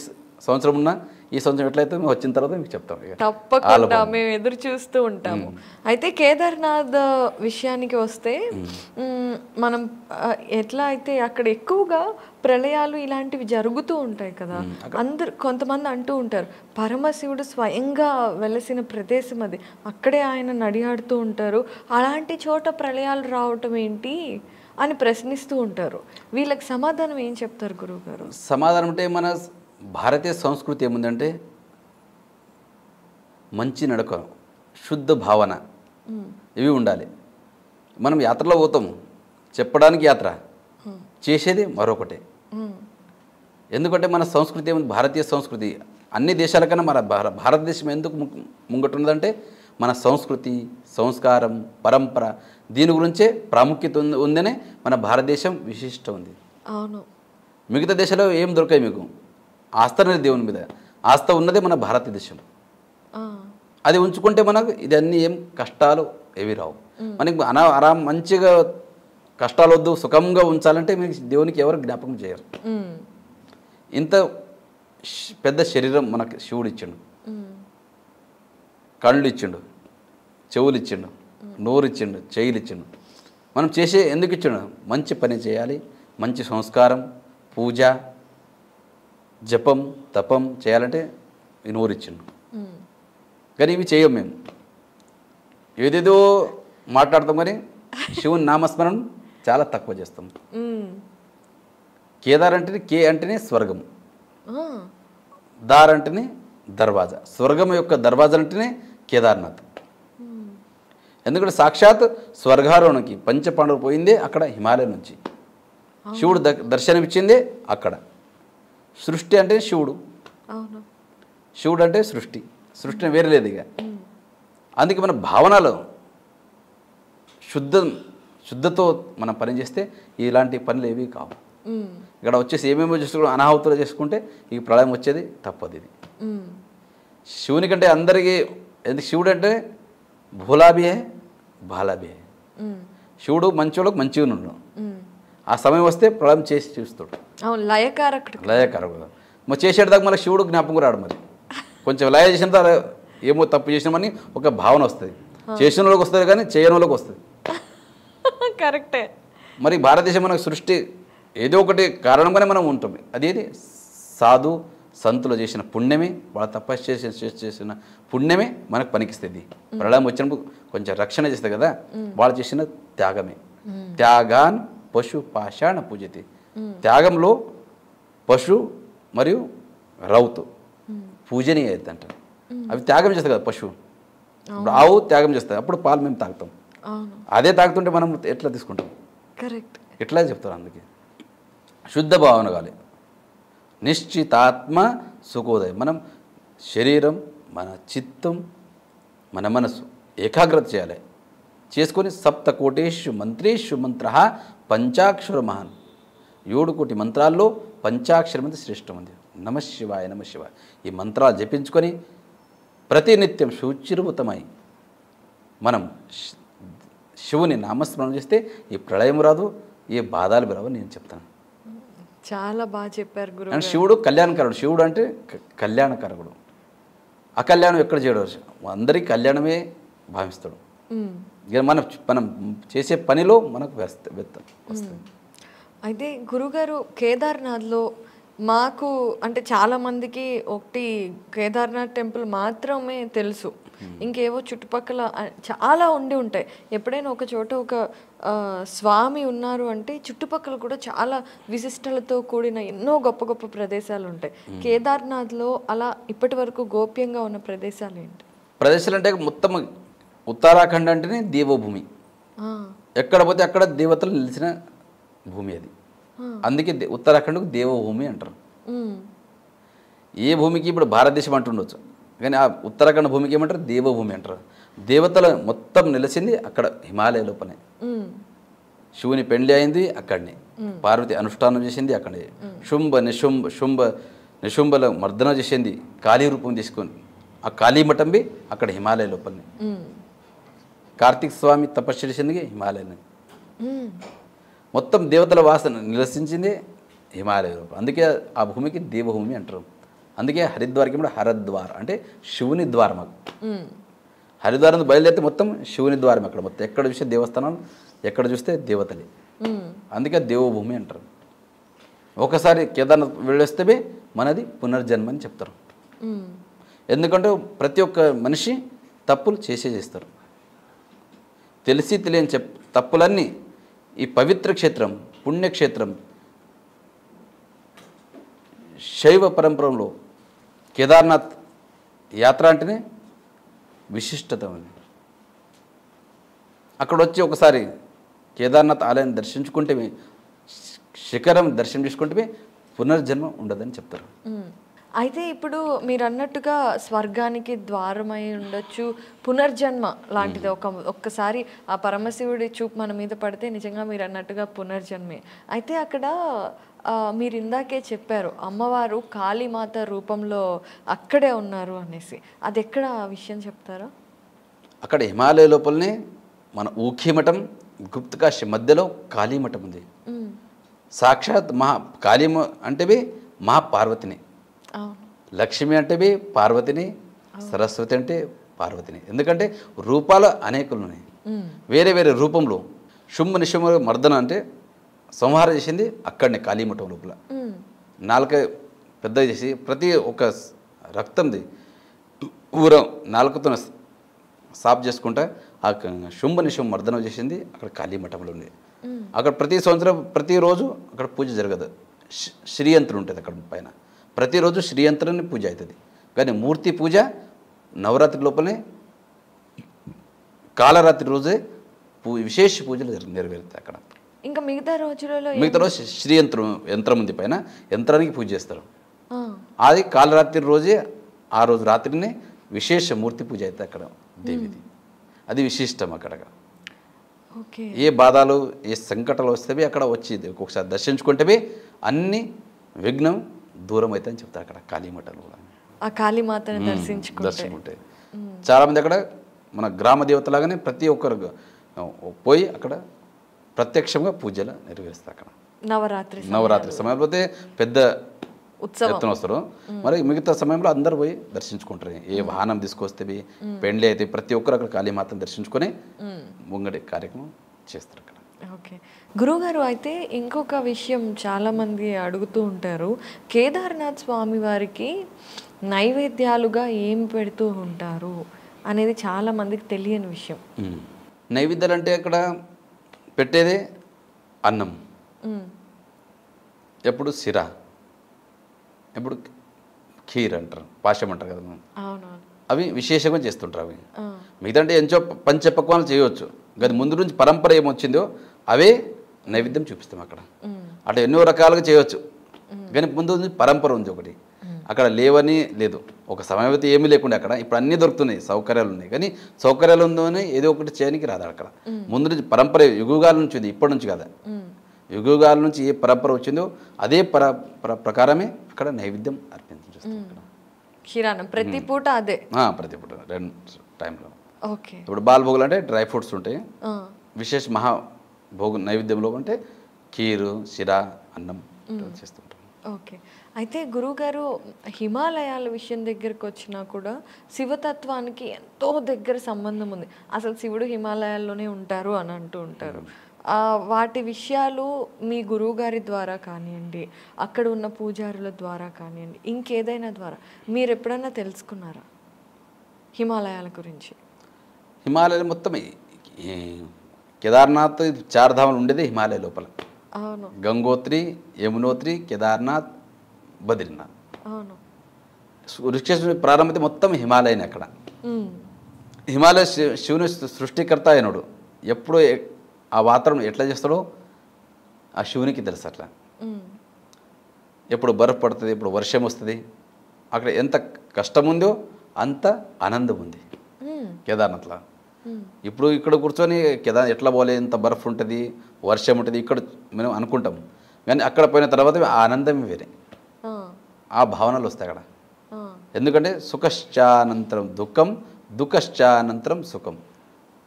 సంవత్సరం ఉన్న ఈ సంవత్సరం ఎట్లయితే మేము వచ్చిన తర్వాత మీకు చెప్తాం ఇక. తప్పకుండా మేము ఎదురు చూస్తూ ఉంటాము. అయితే కేదార్నాథ్ విషయానికి వస్తే మనం ఎట్లా అయితే అక్కడ ఎక్కువగా ప్రళయాలు ఇలాంటివి జరుగుతూ ఉంటాయి కదా. కొంతమంది అంటూ ఉంటారు పరమశివుడు స్వయంగా వెలసిన ప్రదేశం అది, అక్కడే ఆయన నడియాడుతూ ఉంటారు, అలాంటి చోట ప్రళయాలు రావటం ఏంటి అని ప్రశ్నిస్తూ ఉంటారు. వీళ్ళకి సమాధానం ఏం చెప్తారు గురువు గారు? సమాధానం అంటే మన భారతీయ సంస్కృతి ఏముందంటే మంచి నడక, శుద్ధ భావన ఇవి ఉండాలి. మనం యాత్రలో పోతాము, చెప్పడానికి యాత్ర, చేసేది మరొకటే. ఎందుకంటే మన సంస్కృతి ఏముంది, భారతీయ సంస్కృతి అన్ని దేశాల కన్నా మన భారతదేశం ఎందుకు ముంగట్టున్నదంటే మన సంస్కృతి, సంస్కారం, పరంపర దీని గురించే ప్రాముఖ్యత ఉందనే మన భారతదేశం విశిష్ట ఉంది. అవును. మిగతా దేశాల్లో ఏం దొరకాయి మీకు? ఆస్థ అనేది దేవుని మీద ఆస్థ ఉన్నదే మన భారతదేశంలో. అది ఉంచుకుంటే మనకు ఇదన్నీ ఏం కష్టాలు ఏవి రావు. మనకి ఆరాం మంచిగా కష్టాలు వద్దు, సుఖంగా ఉంచాలంటే మీకు దేవునికి ఎవరు జ్ఞాపకం చేయరు. ఇంత పెద్ద శరీరం మనకు శివుడు ఇచ్చిండు, కళ్ళు ఇచ్చిండు, చెవులు ఇచ్చిండు, నోరు ఇచ్చిండు, చెయ్యిలు ఇచ్చిండు. మనం చేసే ఎందుకు ఇచ్చిండు? మంచి పని చేయాలి, మంచి సంస్కారం, పూజ, జపం, తపం చేయాలంటే ఈ నోరు ఇచ్చిండు. కానీ ఇవి చేయం మేము, ఏదేదో మాట్లాడతాం కానీ శివుని నామస్మరణ చాలా తక్కువ చేస్తాం. కేదార్ అంటేనే కే అంటేనే స్వర్గం, దార్ అంటేనే దర్వాజా, స్వర్గం యొక్క దర్వాజా అంటేనే కేదార్నాథ్. ఎందుకంటే సాక్షాత్ స్వర్గారోహణకి పంచపాండవులు పోయిందే అక్కడ హిమాలయం నుంచి, శివుడు దర్శనమిచ్చిందే అక్కడ. సృష్టి అంటే శివుడు, శివుడు అంటే సృష్టి, సృష్టిని వేరే లేదు ఇక. అందుకే మన భావనలో శుద్ధతో మనం పని చేస్తే ఇలాంటి పనులు ఏవి కావు. ఇక్కడ వచ్చేసి ఏమేమో చేసుకుంటే అనాహుతులు చేసుకుంటే ఈ ప్రళయం వచ్చేది తప్పదు. ఇది శివుని కంటే అందరికీ ఎందుకు శివుడు అంటే భూలాభియే బాలాభియే. శివుడు మంచోళ్ళకు మంచిగా ఉన్నాడు, ఆ సమయం వస్తే ప్రళయం చేసి చూస్తాడు. లయకారకుడు మరి చేసేదాకా మళ్ళీ శివుడు జ్ఞాపకం రాడు. మరి కొంచెం లయ చేసిన తర్వాత ఏమో తప్పు చేసినామని ఒక భావన వస్తుంది. చేసిన వాళ్ళకి వస్తుంది కానీ చేయని వాళ్ళకి వస్తుంది. కరెక్టే. మరి భారతదేశం మనకు సృష్టి ఏదో ఒకటి కారణంగానే మనం ఉంటాం. అదేది సాధు సంతులు చేసిన పుణ్యమే, వాళ్ళ తపస్సు చేసిన పుణ్యమే మనకు పనికిస్తుంది. ప్రళయం వచ్చినప్పుడు కొంచెం రక్షణ చేస్తుంది కదా, వాళ్ళు చేసిన త్యాగమే. త్యాగాన్ పశు పాషాణ పూజతి. త్యాగంలో పశు మరియు రౌతు పూజనీయ అంటారు. అవి త్యాగం చేస్తాయి కదా పశువు. ఇప్పుడు ఆవు త్యాగం చేస్తుంది, అప్పుడు పాలు మేము తాగుతాం. అదే తాగుతుంటే మనం ఎట్లా తీసుకుంటాం? కరెక్ట్. ఎట్లా చెప్తారు? అందుకే శుద్ధ భావన కావాలి, నిశ్చితాత్మ సుఖోదయం. మనం శరీరం, మన చిత్తం, మన మనసు ఏకాగ్రత చేయాలి. చేసుకొని సప్త కోటేషు మంత్రేషు మంత్ర పంచాక్షర మహాన్. 7 కోటి మంత్రాల్లో పంచాక్షరం అనేది శ్రేష్టం ఉంది. నమశివాయ నమశివాయ ఈ మంత్రాలు జపించుకొని ప్రతినిత్యం శుచిర్భూతమై మనం శివుని నామస్మరణ చేస్తే ఈ ప్రళయం రాదు, ఏ బాధలు రావు నేను చెప్తాను. చాలా బాగా చెప్పారు గురు. అండ్ శివుడు కళ్యాణకారుడు. శివుడు అంటే కళ్యాణకారకుడు. అకళ్యాణం ఎక్కడ చేయడు, అందరికీ కళ్యాణమే భావిస్తాడు. ఇక మనం చేసే పనిలో మనకు వస్తుంది. అయితే గురుగారు కేదార్నాథ్లో మాకు అంటే చాలామందికి ఒకటి కేదార్నాథ్ టెంపుల్ మాత్రమే తెలుసు, ఇంకేవో చుట్టుపక్కల చాలా ఉండి ఉంటాయి. ఎప్పుడైనా ఒక చోట ఒక స్వామి ఉన్నారు అంటే చుట్టుపక్కల కూడా చాలా విశిష్టలతో కూడిన ఎన్నో గొప్ప గొప్ప ప్రదేశాలు ఉంటాయి. కేదార్నాథ్లో అలా ఇప్పటి వరకు గోప్యంగా ఉన్న ప్రదేశాలు ఏంటి? ప్రదేశాలు అంటే మొత్తం ఉత్తరాఖండ్ అంటేనే దేవభూమి. ఎక్కడ పోతే అక్కడ దేవతలు నిలిచిన భూమి అది. అందుకే ఉత్తరాఖండ్కు దేవభూమి అంటారు. ఏ భూమికి ఇప్పుడు భారతదేశం అంటుండొచ్చు, కానీ ఆ ఉత్తరాఖండ్ భూమికి ఏమంటారు? దేవభూమి అంటారు. దేవతల మొత్తం నిలిచింది అక్కడ హిమాలయ లోపలే. శివుని పెండ్లి అయింది అక్కడనే, పార్వతి అనుష్ఠానం చేసింది అక్కడే, నిశుంభల మర్దన చేసింది కాళీ రూపం తీసుకొని ఆ కాళీమఠంబి అక్కడ హిమాలయ లోపలనే. కార్తీక స్వామి తపస్సు చేసింది హిమాలయని. మొత్తం దేవతల వాసన నివసించింది హిమాలయ రూపం. అందుకే ఆ భూమికి దేవభూమి అంటారు. అందుకే హరిద్వార్కి కూడా హరద్వార్ అంటే శివుని ద్వారం. హరిద్వారం నుంచి బయలుదేరితే మొత్తం శివుని ద్వారం అక్కడ మొత్తం. ఎక్కడ చూస్తే దేవస్థానం, ఎక్కడ చూస్తే దేవతలే. అందుకే దేవభూమి అంటారు. ఒకసారి కేదార్నాథ్ వెళ్ళొస్తే మనది పునర్జన్మ అని చెప్తారు. ఎందుకంటే ప్రతి ఒక్క మనిషి తప్పులు చేస్తారు. తెలిసి తెలియని తప్పులన్నీ ఈ పవిత్ర క్షేత్రం, పుణ్యక్షేత్రం, శైవ పరంపరలో కేదార్నాథ్ యాత్ర అంటేనే విశిష్టత ఉంది. అక్కడ వచ్చి ఒకసారి కేదార్నాథ్ ఆలయం దర్శించుకుంటే, శిఖరం దర్శనం చేసుకుంటే పునర్జన్మ ఉండదని చెప్తారు. అయితే ఇప్పుడు మీరు అన్నట్టుగా స్వర్గానికి ద్వారమై ఉండొచ్చు, పునర్జన్మ లాంటిది ఒక్కసారి ఆ పరమశివుడి చూపు మన మీద పడితే నిజంగా మీరు అన్నట్టుగా పునర్జన్మే. అయితే అక్కడ మీరు ఇందాకే చెప్పారు అమ్మవారు కాళీమాత రూపంలో అక్కడే ఉన్నారు అనేసి, అది ఎక్కడ ఆ విషయం చెప్తారా? అక్కడ హిమాలయ లోపలనే మన ఊఖిమఠం, గుప్తకాశి మధ్యలో కాళీమఠం ఉంది. సాక్షాత్ కాళీ అంటే మహాపార్వతిని, లక్ష్మి అంటే పార్వతిని, సరస్వతి అంటే పార్వతిని. ఎందుకంటే రూపాలు అనేకులు ఉన్నాయి, వేరే వేరే రూపంలో. శుంభ నిశుంభ మర్దన అంటే సంహారం చేసింది అక్కడనే కాళీమఠం లోపల. నాలుక పెద్ద చేసి ప్రతి ఒక్క రక్తంది ఊరం నాలుకతో సాఫ్ చేసుకుంటా ఆ శుంభ నిశుంభ మర్దనం చేసింది అక్కడ కాళీమఠంలో ఉండే. అక్కడ ప్రతి సంవత్సరం ప్రతిరోజు అక్కడ పూజ జరగదు. శ్రీయంత్రం ఉంటుంది అక్కడ పైన. ప్రతిరోజు శ్రీయంత్రాన్ని పూజ అవుతుంది. కానీ మూర్తి పూజ నవరాత్రి లోపలనే కాలరాత్రి రోజే విశేష పూజలు నెరవేరుతాయి అక్కడ. ఇంకా మిగతా రోజులలో యంత్రం ఉంది పైన, యంత్రానికి పూజ చేస్తారు. అది కాలరాత్రి రోజే, ఆ రోజు రాత్రినే విశేష మూర్తి పూజ అవుతుంది అక్కడ దేవిది. అది విశిష్టం అక్కడ. ఏ బాధలు ఏ సంకటాలు వస్తే అక్కడ వచ్చి ఒక్కొక్కసారి దర్శించుకుంటే అన్ని విఘ్నం దూరం అవుతాయని చెప్తారు అక్కడ కాళీమఠంలో. ఆ కాళీమాతను దర్శించుకుంటే చాలామంది అక్కడ మన గ్రామ దేవతలాగానే ప్రతి ఒక్కరు పోయి అక్కడ ప్రత్యక్షంగా పూజలు నెరవేరుస్తారు అక్కడ. నవరాత్రి సమయంలో అయితే పెద్ద ఎత్తున వస్తారు. మరి మిగతా సమయంలో అందరు పోయి దర్శించుకుంటారు. ఏ వాహనం తీసుకొస్తే పెండ్లి అయితే ప్రతి ఒక్కరు అక్కడ కాళీమాతను దర్శించుకొని ముంగడి కార్యక్రమం చేస్తారు అక్కడ. ఓకే గురువుగారు, అయితే ఇంకొక విషయం చాలామంది అడుగుతూ ఉంటారు, కేదార్నాథ్ స్వామి వారికి నైవేద్యాలుగా ఏం పెడుతూ ఉంటారు అనేది చాలామందికి తెలియని విషయం. నైవేద్యాలు అంటే అక్కడ పెట్టేదే అన్నం, ఎప్పుడు సిర, ఎప్పుడు ఖీర్ అంటారు, పాశం అంటారు కదా, అవి విశేషంగా చేస్తుంటారు. అవి మిగతా అంటే ఎంచో పంచపక్వాలు చేయవచ్చు, కానీ ముందు నుంచి పరంపర ఏమొచ్చిందో అవే నైవేద్యం చూపిస్తాం అక్కడ. అట్లా ఎన్నో రకాలుగా చేయవచ్చు, కానీ ముందు నుంచి పరంపర ఉంది ఒకటి. అక్కడ లేవని లేదు, ఒక సమయం అయితే ఏమీ లేకుండా అక్కడ ఇప్పుడు అన్నీ దొరుకుతున్నాయి, సౌకర్యాలు ఉన్నాయి. కానీ సౌకర్యాలు ఉందని ఏదో ఒకటి చేయడానికి రాదు అక్కడ. ముందు నుంచి పరంపర యుగాల నుంచి ఉంది, ఇప్పటి నుంచి కదా. యుగాల నుంచి ఏ పరంపర వచ్చిందో అదే ప్రకారమే అక్కడ నైవేద్యం అర్పించేస్తాం. ప్రతి పూట అదే, ప్రతి పూట 2 టైంలో. ఓకే, ఇప్పుడు బాలభోగులు అంటే డ్రై ఫ్రూట్స్ ఉంటాయి. విశేష మహాభోగు నైవేద్యంలో అంటే కీరు, సిరా, అన్నం చేస్తుంటాం. ఓకే, అయితే గురువుగారు హిమాలయాల విషయం దగ్గరకు వచ్చినా కూడా శివతత్వానికి ఎంతో దగ్గర సంబంధం ఉంది. అసలు శివుడు హిమాలయాల్లోనే ఉంటారు అని అంటూ ఉంటారు. వాటి విషయాలు మీ గురువుగారి ద్వారా కానివ్వండి, అక్కడ ఉన్న పూజారుల ద్వారా కానివ్వండి, ఇంకేదైనా ద్వారా మీరు ఎప్పుడైనా తెలుసుకున్నారా హిమాలయాల గురించి? హిమాలయాలు మొత్తం కేదార్నాథ్ 4 ధామాలు ఉండేది హిమాలయ లోపల. అవును, గంగోత్రి, యమునోత్రి, కేదార్నాథ్, బద్రీనాథ్. అవును, ఋషికేశ్ ప్రారంభమైతే మొత్తం హిమాలయనే అక్కడ. హిమాలయ శివుని సృష్టికర్త అయినడు. ఎప్పుడు ఆ వాతావరణం ఎట్లా చేస్తాడో ఆ శివునికి తెలుసు. అట్లా ఎప్పుడు బర్ఫ్ పడుతుంది, ఎప్పుడు వర్షం వస్తుంది, అక్కడ ఎంత కష్టం ఉందో అంత ఆనందం ఉంది కేదార్నాథ్లో. ఇప్పుడు ఇక్కడ కూర్చొని కేదార్ ఎట్లా పోలే, ఎంత బర్ఫ్ ఉంటుంది, వర్షం ఉంటుంది ఇక్కడ మనం అనుకుంటాం. కానీ అక్కడ పోయిన తర్వాత ఆ ఆనందమే వేరే, ఆ భావనలు వస్తాయి అక్కడ. ఎందుకంటే సుఖశ్చానంతరం దుఃఖం, దుఃఖశ్చానంతరం సుఖం.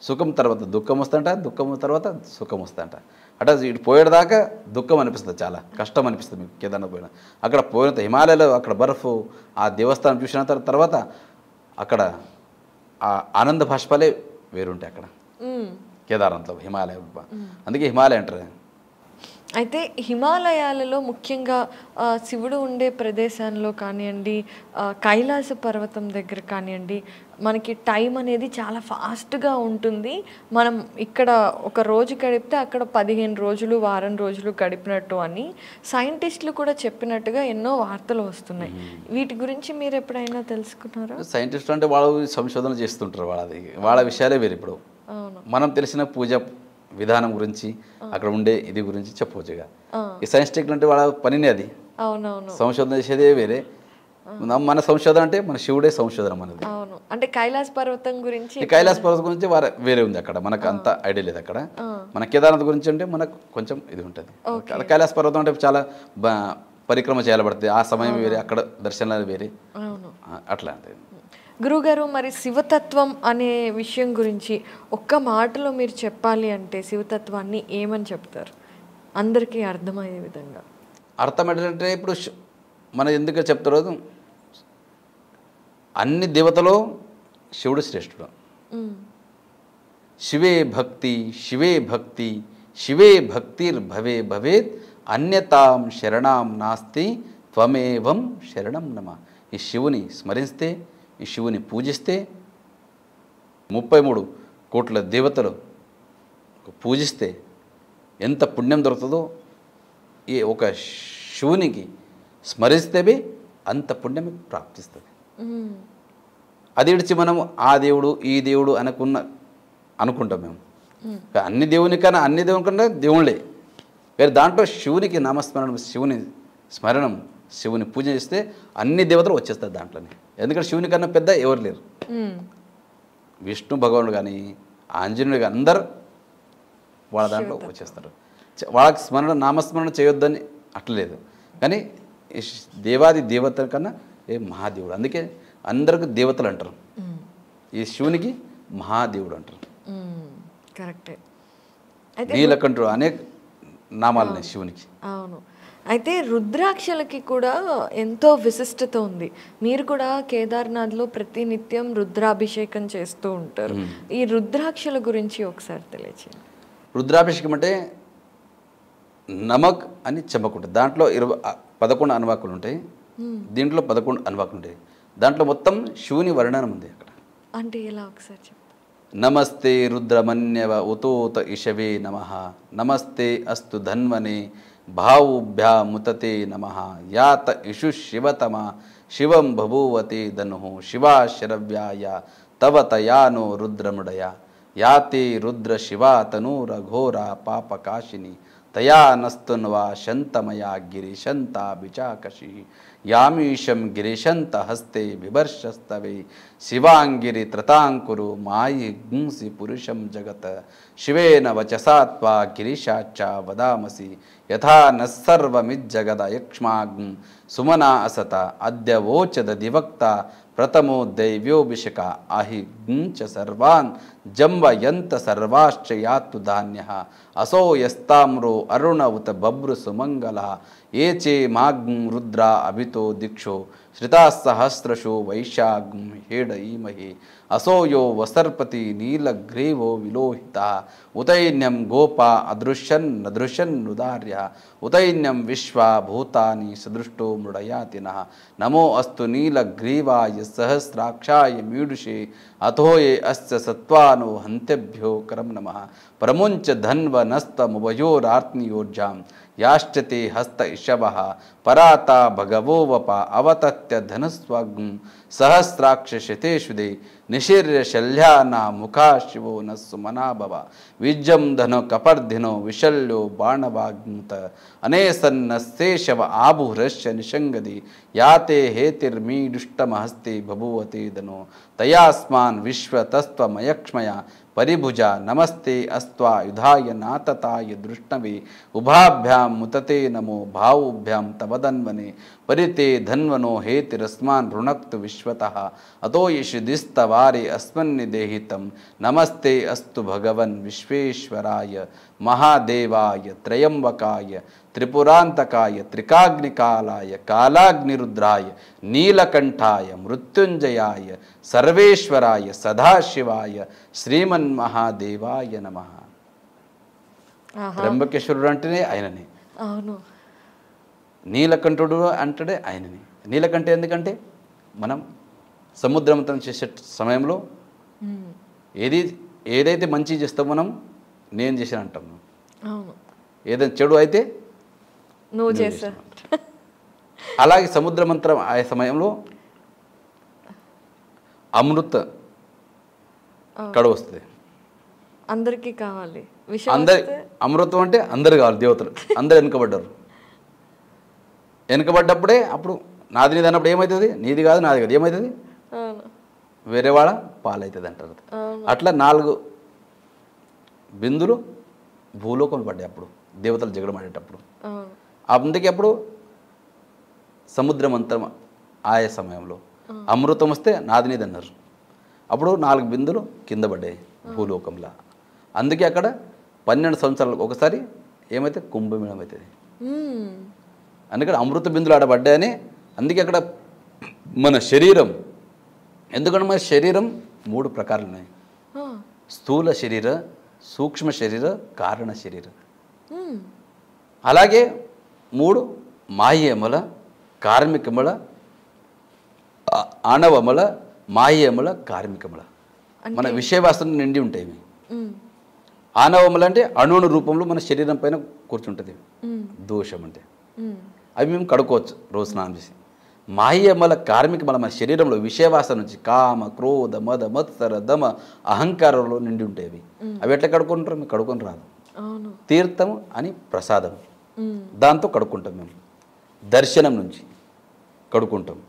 సుఖం తర్వాత దుఃఖం వస్తుంట, దుఃఖం తర్వాత సుఖం వస్తుంట. అంటే ఇటు పోయేదాకా దుఃఖం అనిపిస్తుంది, చాలా కష్టం అనిపిస్తుంది మీకు కేదార్నాథ్ పోయిన. అక్కడ పోయిన హిమాలయాలో అక్కడ బర్ఫ్ ఆ దేవస్థానం చూసిన తర్వాత అక్కడ ఆ ఆనంద భాష్పాలే వేరుంటాయి అక్కడ కేదార్నాథ్లో, హిమాలయ. అందుకే హిమాలయ అంటారు. అయితే హిమాలయాలలో ముఖ్యంగా శివుడు ఉండే ప్రదేశాల్లో కానివ్వండి, కైలాస పర్వతం దగ్గర కానివ్వండి, మనకి టైం అనేది చాలా ఫాస్ట్గా ఉంటుంది. మనం ఇక్కడ ఒక రోజు గడిపితే అక్కడ 15 రోజులు, వారం రోజులు గడిపినట్టు అని సైంటిస్టులు కూడా చెప్పినట్టుగా ఎన్నో వార్తలు వస్తున్నాయి. వీటి గురించి మీరు ఎప్పుడైనా తెలుసుకున్నారా? సైంటిస్టులు అంటే వాళ్ళు సంశోధన చేస్తుంటారు, వాళ్ళ విషయాలే వేరు. ఇప్పుడు మనం తెలిసిన పూజ విధానం గురించి, అక్కడ ఉండే ఇది గురించి చెప్పవచ్చుగా. ఈ సైన్స్ టెక్నిక్ అంటే వాళ్ళ పనినే అది. అవునవును, సంశోధన చేసేదే వేరే. మన సంశోధన అంటే మన శివుడే సంశోధన మనది. అవును, అంటే కైలాస పర్వతం గురించి, కైలాస పర్వతం గురించి వేరే ఉంది అక్కడ, మనకు అంత ఐడియా లేదు అక్కడ. మన కేదార్నాథ్ గురించి అంటే మనకు కొంచెం ఇది ఉంటుంది. కైలాస పర్వతం అంటే చాలా పరిక్రమ చేయబడుతుంది, ఆ సమయం వేరే, అక్కడ దర్శనాలు వేరే, అట్లా అంటే. గురుగారు, మరి శివతత్వం అనే విషయం గురించి ఒక్క మాటలో మీరు చెప్పాలి అంటే శివతత్వాన్ని ఏమని చెప్తారు అందరికీ అర్థమయ్యే విధంగా? అర్థం ఏంటంటే ఇప్పుడు మన ఎందుకు చెప్తారో, అన్ని దేవతలో శివుడు శ్రేష్ఠుడు. శివే భక్తి, శివే భక్తి, శివే భక్తిర్భవే భవేత్, అన్యతాం శరణాం నాస్తి, త్వమేవం శరణం నమ. ఈ శివుని స్మరిస్తే, ఈ శివుని పూజిస్తే 33 కోట్ల దేవతలు పూజిస్తే ఎంత పుణ్యం దొరుకుతుందో, ఈ ఒక శివునికి స్మరిస్తేనే అంత పుణ్యం ప్రాప్తిస్తుంది. అది ఇడిచి మనం ఆ దేవుడు ఈ దేవుడు అనుకుంటాం మేము. అన్ని దేవుని కన్నా దేవుళ్ళే. వేరే దాంట్లో శివునికి నామస్మరణం, శివుని స్మరణం, శివుని పూజ చేస్తే అన్ని దేవతలు వచ్చేస్తారు దాంట్లోనే. ఎందుకంటే శివుని కన్నా పెద్ద ఎవరు లేరు. విష్ణు భగవానుడు కానీ, ఆంజనేయుడు కానీ అందరు వాళ్ళ దాంట్లో వచ్చేస్తారు. వాళ్ళకి నామస్మరణ చేయొద్దని అట్లేదు. కానీ దేవాది దేవత కన్నా మహాదేవుడు, అందుకే అందరికి దేవతలు అంటారు. ఈ శివునికి మహాదేవుడు అంటారు. కరెక్టే. నీలకంఠుడు అనేక నామాలనే శివునికి. అవును. అయితే రుద్రాక్షలకి కూడా ఎంతో విశిష్టత ఉంది. మీరు కూడా కేదార్నాథ్లో ప్రతి నిత్యం రుద్రాభిషేకం చేస్తూ ఉంటారు. ఈ రుద్రాక్షల గురించి ఒకసారి తెలియచేయండి. రుద్రాభిషేకం అంటే నమక్ అని చెమ్మకుంటుంది. దాంట్లో 11 అనువాకులు ఉంటాయి, దీంట్లో 11 అనువాకులు ఉంటాయి. దాంట్లో మొత్తం శివుని వర్ణనం ఉంది అక్కడ. అంటే ఎలా ఒకసారి చెప్పండి. నమస్తే రుద్రమన్యవ ఉతోత ఇషవే నమః, నమస్తే అస్తు ధన్వనే భావుభ్యాముతతే నమః, యాత ఇషు శివతమ శివం బభూవతే ధను శివా శరవ్యాయ తవ తయానో రుద్రముడయ, యాతే రుద్ర శివా తనూర ఘోర పాపకాశిని, తయా నస్తున్వా శంతమయా గిరిశంత విచాకషి, యామీశం గిరిశంత హస్తే బిభర్షస్తవే, శివాంగిరి త్రతాంకురు మాయి గుంసి పురుషం జగత్, శివేన వచసాత్వా గిరిశాచ వదామసి, యథా నస్సర్వమిజ్జగదయక్ష్మాగ్ం సుమనా అసత, అద్య వోచద దివక్త ప్రథమో దైవ్యోభిషక, అహి గుంచ సర్వాన్ జంవయంత సర్వాశ్చ యాతు ధాన్యః, అసో యస్తామ్రో అరుణ ఉత బభ్రు సుమంగళ, ఏ చే మాగ్ం రుద్రా అభితో దిక్షో శ్రితాసహస్రశో వైశాగ్ం హేడయీమహే, అసోయో వసర్పతి నీలగ్రీవో విలోహిత, ఉతైన్యం గోపా అదృశ్యన్ నదృశ్యన్ నుదార్య, ఉతైన్యం విశ్వా భూతాని సదృష్టో మృడయాతినః, నమో అస్తు నీలగ్రీవాయ సహస్రాక్షాయ మీడుషే, అథోయే అస్య సత్వానో హంతేభ్యో కరం నమః, ప్రముంచ ధన్వనస్తముభయోరార్త్నియోర్జాం, యాశ్చతే హస్త ఇషవః పరాతా భగవో వప, అవతత్య ధనస్వాగ్ం సహస్రాక్షశతేషుదే, నిశీర్య శల్యానా ముఖా శివో న సుమనా భవ, విజ్జం ధను కపర్ధినో విశల్యో బాణవాగ్ముత, అనేసన్నశేషవ ఆభుహ్రశ్య నిషంగది, యాతే హేతిర్మీడుష్టమహస్తే బభూవతే ధనో, తయాస్మాన్ విశ్వతస్త్వమయక్ష్మయ పరిభుజ, నమస్తే అస్త్వా యుధాయ నాతతాయ దృష్ణవే, ఉభాభ్యాం ముతతే నమో భావుభ్యాం తవదన్వనే, పరితే ధన్వనో హేతిరస్మాన్ రుణక్తు విశ్వతః, అతో యశుదిస్తవ ద్వారే అస్మన్నిదేహితం నమస్తే అస్తు భగవన్ విశ్వేశ్వరాయ మహాదేవాయ త్రయంబకాయ త్రిపురాంతకాయ త్రికాగ్నికాలాయ కాలాగ్నిరుద్రాయ నీలకంఠాయ మృత్యుంజయాయ సర్వేశ్వరాయ సదాశివాయ శ్రీమన్మహాదేవాయ నమః. త్ర్యంబకేశ్వరుడు అంటేనే ఆయననే, అవును. నీలకంఠుడు అంటేనే ఆయనని. నీలకంఠ ఎందుకంటే మనం సముద్రమంతరం చేసే సమయంలో ఏదైతే మంచి చేస్తామో మనం నేను చేసిన అంటాం. అవును. ఏదైనా చెడు అయితే నువ్వు చేసా. అలాగే సముద్రమంతరం ఆ సమయంలో అమృత కడువ వస్తుంది. అందరికీ కావాలి. అందరి అమృతం అంటే అందరు కావాలి. దేవతలు అందరు వెనుకబడ్డారు. వెనుకబడ్డప్పుడే అప్పుడు నాది నీది అన్నప్పుడు ఏమవుతుంది? నీది కాదు నాది కాదు ఏమవుతుంది? వేరే వాళ్ళ పాలవుతుంది అంటారు. అట్లా 4 బిందులు భూలోకం పడ్డాయి అప్పుడు దేవతలు జగడమాడేటప్పుడు. అందుకే అప్పుడు సముద్రమంతరం ఆయా సమయంలో అమృతం వస్తే నాది నీది అన్నారు. అప్పుడు 4 బిందులు కింద పడ్డాయి భూలోకంలో. అందుకే అక్కడ 12 సంవత్సరాలకు ఒకసారి ఏమైతే కుంభమేళం అవుతుంది. అందుకని అమృత బిందులు ఆడ పడ్డాయని. అందుకే అక్కడ మన శరీరం, ఎందుకంటే మన శరీరం 3 ప్రకారాలు ఉన్నాయి. స్థూల శరీర, సూక్ష్మ శరీర, కారణ శరీర. అలాగే 3 మాహ్యముల, కార్మికముల, ఆణవముల, మాహ్యముల, కార్మికముల. మన విషయవాసన నిండి ఉంటాయి. ఆనవములు అంటే అణువును రూపంలో మన శరీరం పైన కూర్చుంటుంది. దోషం అంటే అవి మేము కడుక్కోవచ్చు రోజు స్నానం చేసి. మాహ్యమల, కార్మికమల మన శరీరంలో విషయవాసన నుంచి కామ, క్రోధ, మద, మత్సర, దమ, అహంకారంలో నిండి ఉంటాయి. అవి ఎట్లా కడుక్కుంటారు? మేము కడుక్కొని రాదు. తీర్థం అని ప్రసాదం, దాంతో కడుక్కుంటాం. మేము దర్శనం నుంచి కడుక్కుంటాం.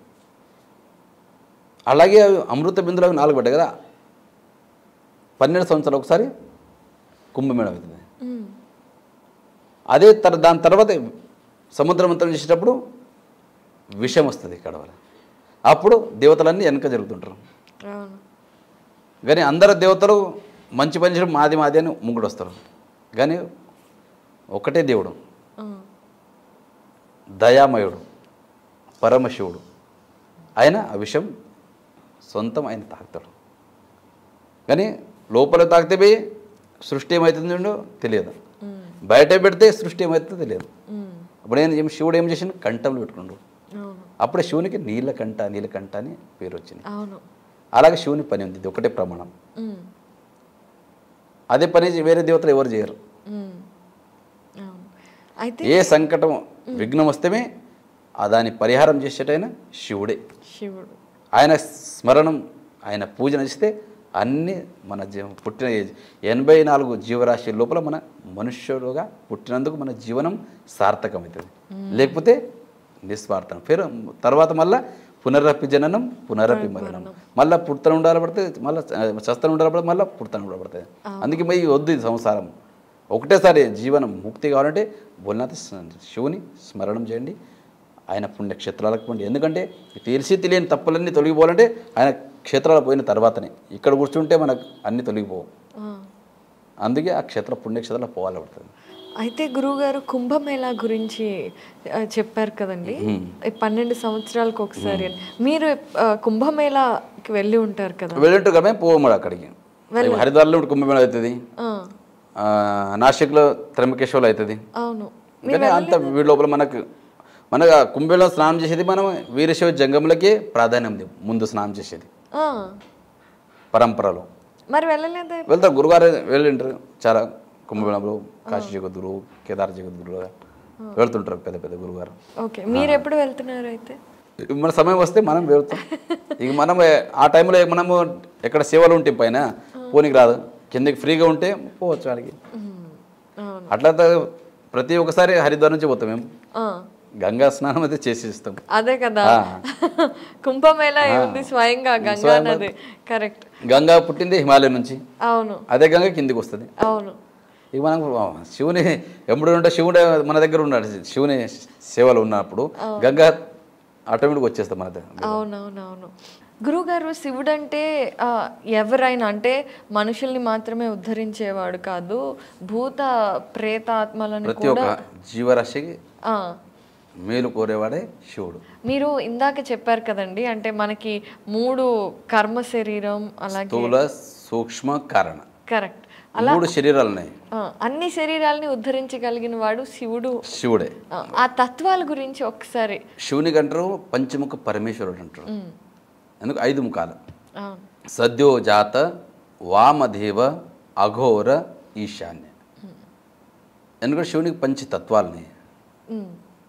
అలాగే అమృత బిందులు 4 పడ్డాయి కదా. 12 సంవత్సరాలు ఒకసారి కుంభమేళం అవుతుంది. అదే దాని తర్వాత సముద్రమంతరం చేసేటప్పుడు విషం వస్తుంది కడవల. అప్పుడు దేవతలన్నీ వెనక జరుగుతుంటారు. కానీ అందరు దేవతలు మంచి పని చేయడం మాది మాది అని ముంగుడు వస్తారు. కానీ ఒకటే దేవుడు దయామయుడు పరమశివుడు. ఆయన ఆ విషయం సొంతం ఆయన తాకుతాడు. కానీ లోపల తాకితే పోయి సృష్టి ఏమవుతుందో తెలియదు, బయట పెడితే సృష్టి ఏమవుతుందో తెలియదు. అప్పుడు శివుడు ఏం చేసిండు? కంఠంలో పెట్టుకుండు. అప్పుడే శివునికి నీలకంఠ నీలకంఠ అని పేరు వచ్చింది. అలాగే శివుని పని ఉంది, ఇది ఒకటే ప్రమాణం. అదే పని వేరే దేవతలు ఎవరు చేయరు. ఏ సంకటం విఘ్నం వస్తేనే దాని పరిహారం చేసేటైనా శివుడే. ఆయన స్మరణం, ఆయన పూజన చేస్తే అన్నీ మన పుట్టిన 84 జీవరాశి లోపల మన మనుష్యుడుగా పుట్టినందుకు మన జీవనం సార్థకమవుతుంది. లేకపోతే నిస్వార్థం. తర్వాత మళ్ళీ పునరపి జననం పునరపి మరణం. మళ్ళీ పుడతను ఉండాలి పడుతుంది, మళ్ళీ చస్తను ఉండాలి పడుతుంది, మళ్ళీ పుడతను ఉండాలి పడుతుంది. అందుకే మరి వద్దు ఇది సంసారం. ఒకటేసారి జీవనం ముక్తి కావాలంటే బోల్నాథ్ శివుని స్మరణం చేయండి, ఆయన పుణ్యక్షేత్రాలకు పోండి. ఎందుకంటే తెలిసి తెలియని తప్పులన్నీ తొలగిపోవాలంటే ఆయన క్షేత్రాలు పోయిన తర్వాతనే. ఇక్కడ కూర్చుంటే మనకు అన్నీ తొలగిపోవు. అందుకే ఆ పుణ్యక్షేత్రాలు పోవాలి పడుతుంది. అయితే గురువుగారు కుంభమేళా గురించి చెప్పారు కదండి, 12 సంవత్సరాలకు ఒకసారి. మీరు కుంభమేళాకి వెళ్ళి ఉంటారు కదా? వెళ్ళి ఉంటారు కదా. పోవమ్మడు అక్కడికి. హరిద్వార్లో కుంభమేళా అవుతుంది, నాసిక్లో త్రయంబకేశ్వర్లో అవుతుంది. అవును. కానీ అంత వీడి లోపల మనకు కుంభమేళా స్నానం చేసేది మనం వీరశైవ జంగములకే ప్రాధాన్యం ఉంది. ముందు స్నానం చేసేది పరంపరలో. మరి వెళ్ళలేదు? వెళ్తారు, గురుగారు వెళ్ళింటారు. చాలా కుంభమేళంలో కాశీ జగద్గురు, కేదార్ జగద్గురు వెళ్తుంటారు పెద్ద పెద్ద గురుగారు. ఓకే, మీరు ఎప్పుడు వెళ్తున్నారు? అయితే మన సమయం వస్తే మనం వెళ్తాం. ఇక మనం ఆ టైంలో మనము ఎక్కడ సేవలు ఉంటే పైన పోనీకి రాదు, కిందకి ఫ్రీగా ఉంటే పోవచ్చు వాడికి. అట్లా ప్రతి ఒక్కసారి హరిద్వార్ నుంచి పోతాం మేము. గంగా స్నానం అయితే చేసి ఇస్తాం. అదే కదా కుంభమేళా ఏముంది, స్వయంగా గంగా నది. కరెక్ట్. గంగా పుట్టింది హిమాలయం నుంచి. అవును. అదే గంగా కిందికి వస్తుంది. అవును. ఇక మనం శివుని ఎప్పుడు ఉంటే శివుడు మన దగ్గర ఉన్నాడు. శివుని సేవలు ఉన్నప్పుడు గంగా ఆటోమేటిక్ వచ్చేస్తాం మన దగ్గర. అవునవునవును. గురుగారు శివుడు అంటే ఎవరైనా అంటే మనుషుల్ని మాత్రమే ఉద్ధరించేవాడు కాదు, భూత ప్రేతాత్మలను ప్రతి ఒక్క జీవరాశికి మేలు కోరేవాడే శివుడు. మీరు ఇందాక చెప్పారు కదండి, అంటే మనకి 3 కర్మ శరీరం, అలాగే స్థూల సూక్ష్మ కారణ, కరెక్ట్, 3 శరీరాలు ఉన్నాయి. అన్ని శరీరాలని ఉద్ధరించగలిగిన వాడు శివుడే. ఆ తత్వాల గురించి ఒకసారి. శివునికి అంటారు పంచముఖ పరమేశ్వరుడు అంటారు. ఎందుకు 5 ముఖాలు. సద్యో జాత వామదేవ అఘోర ఈశాన్య. ఎందుకంటే శివునికి పంచతత్వాలని,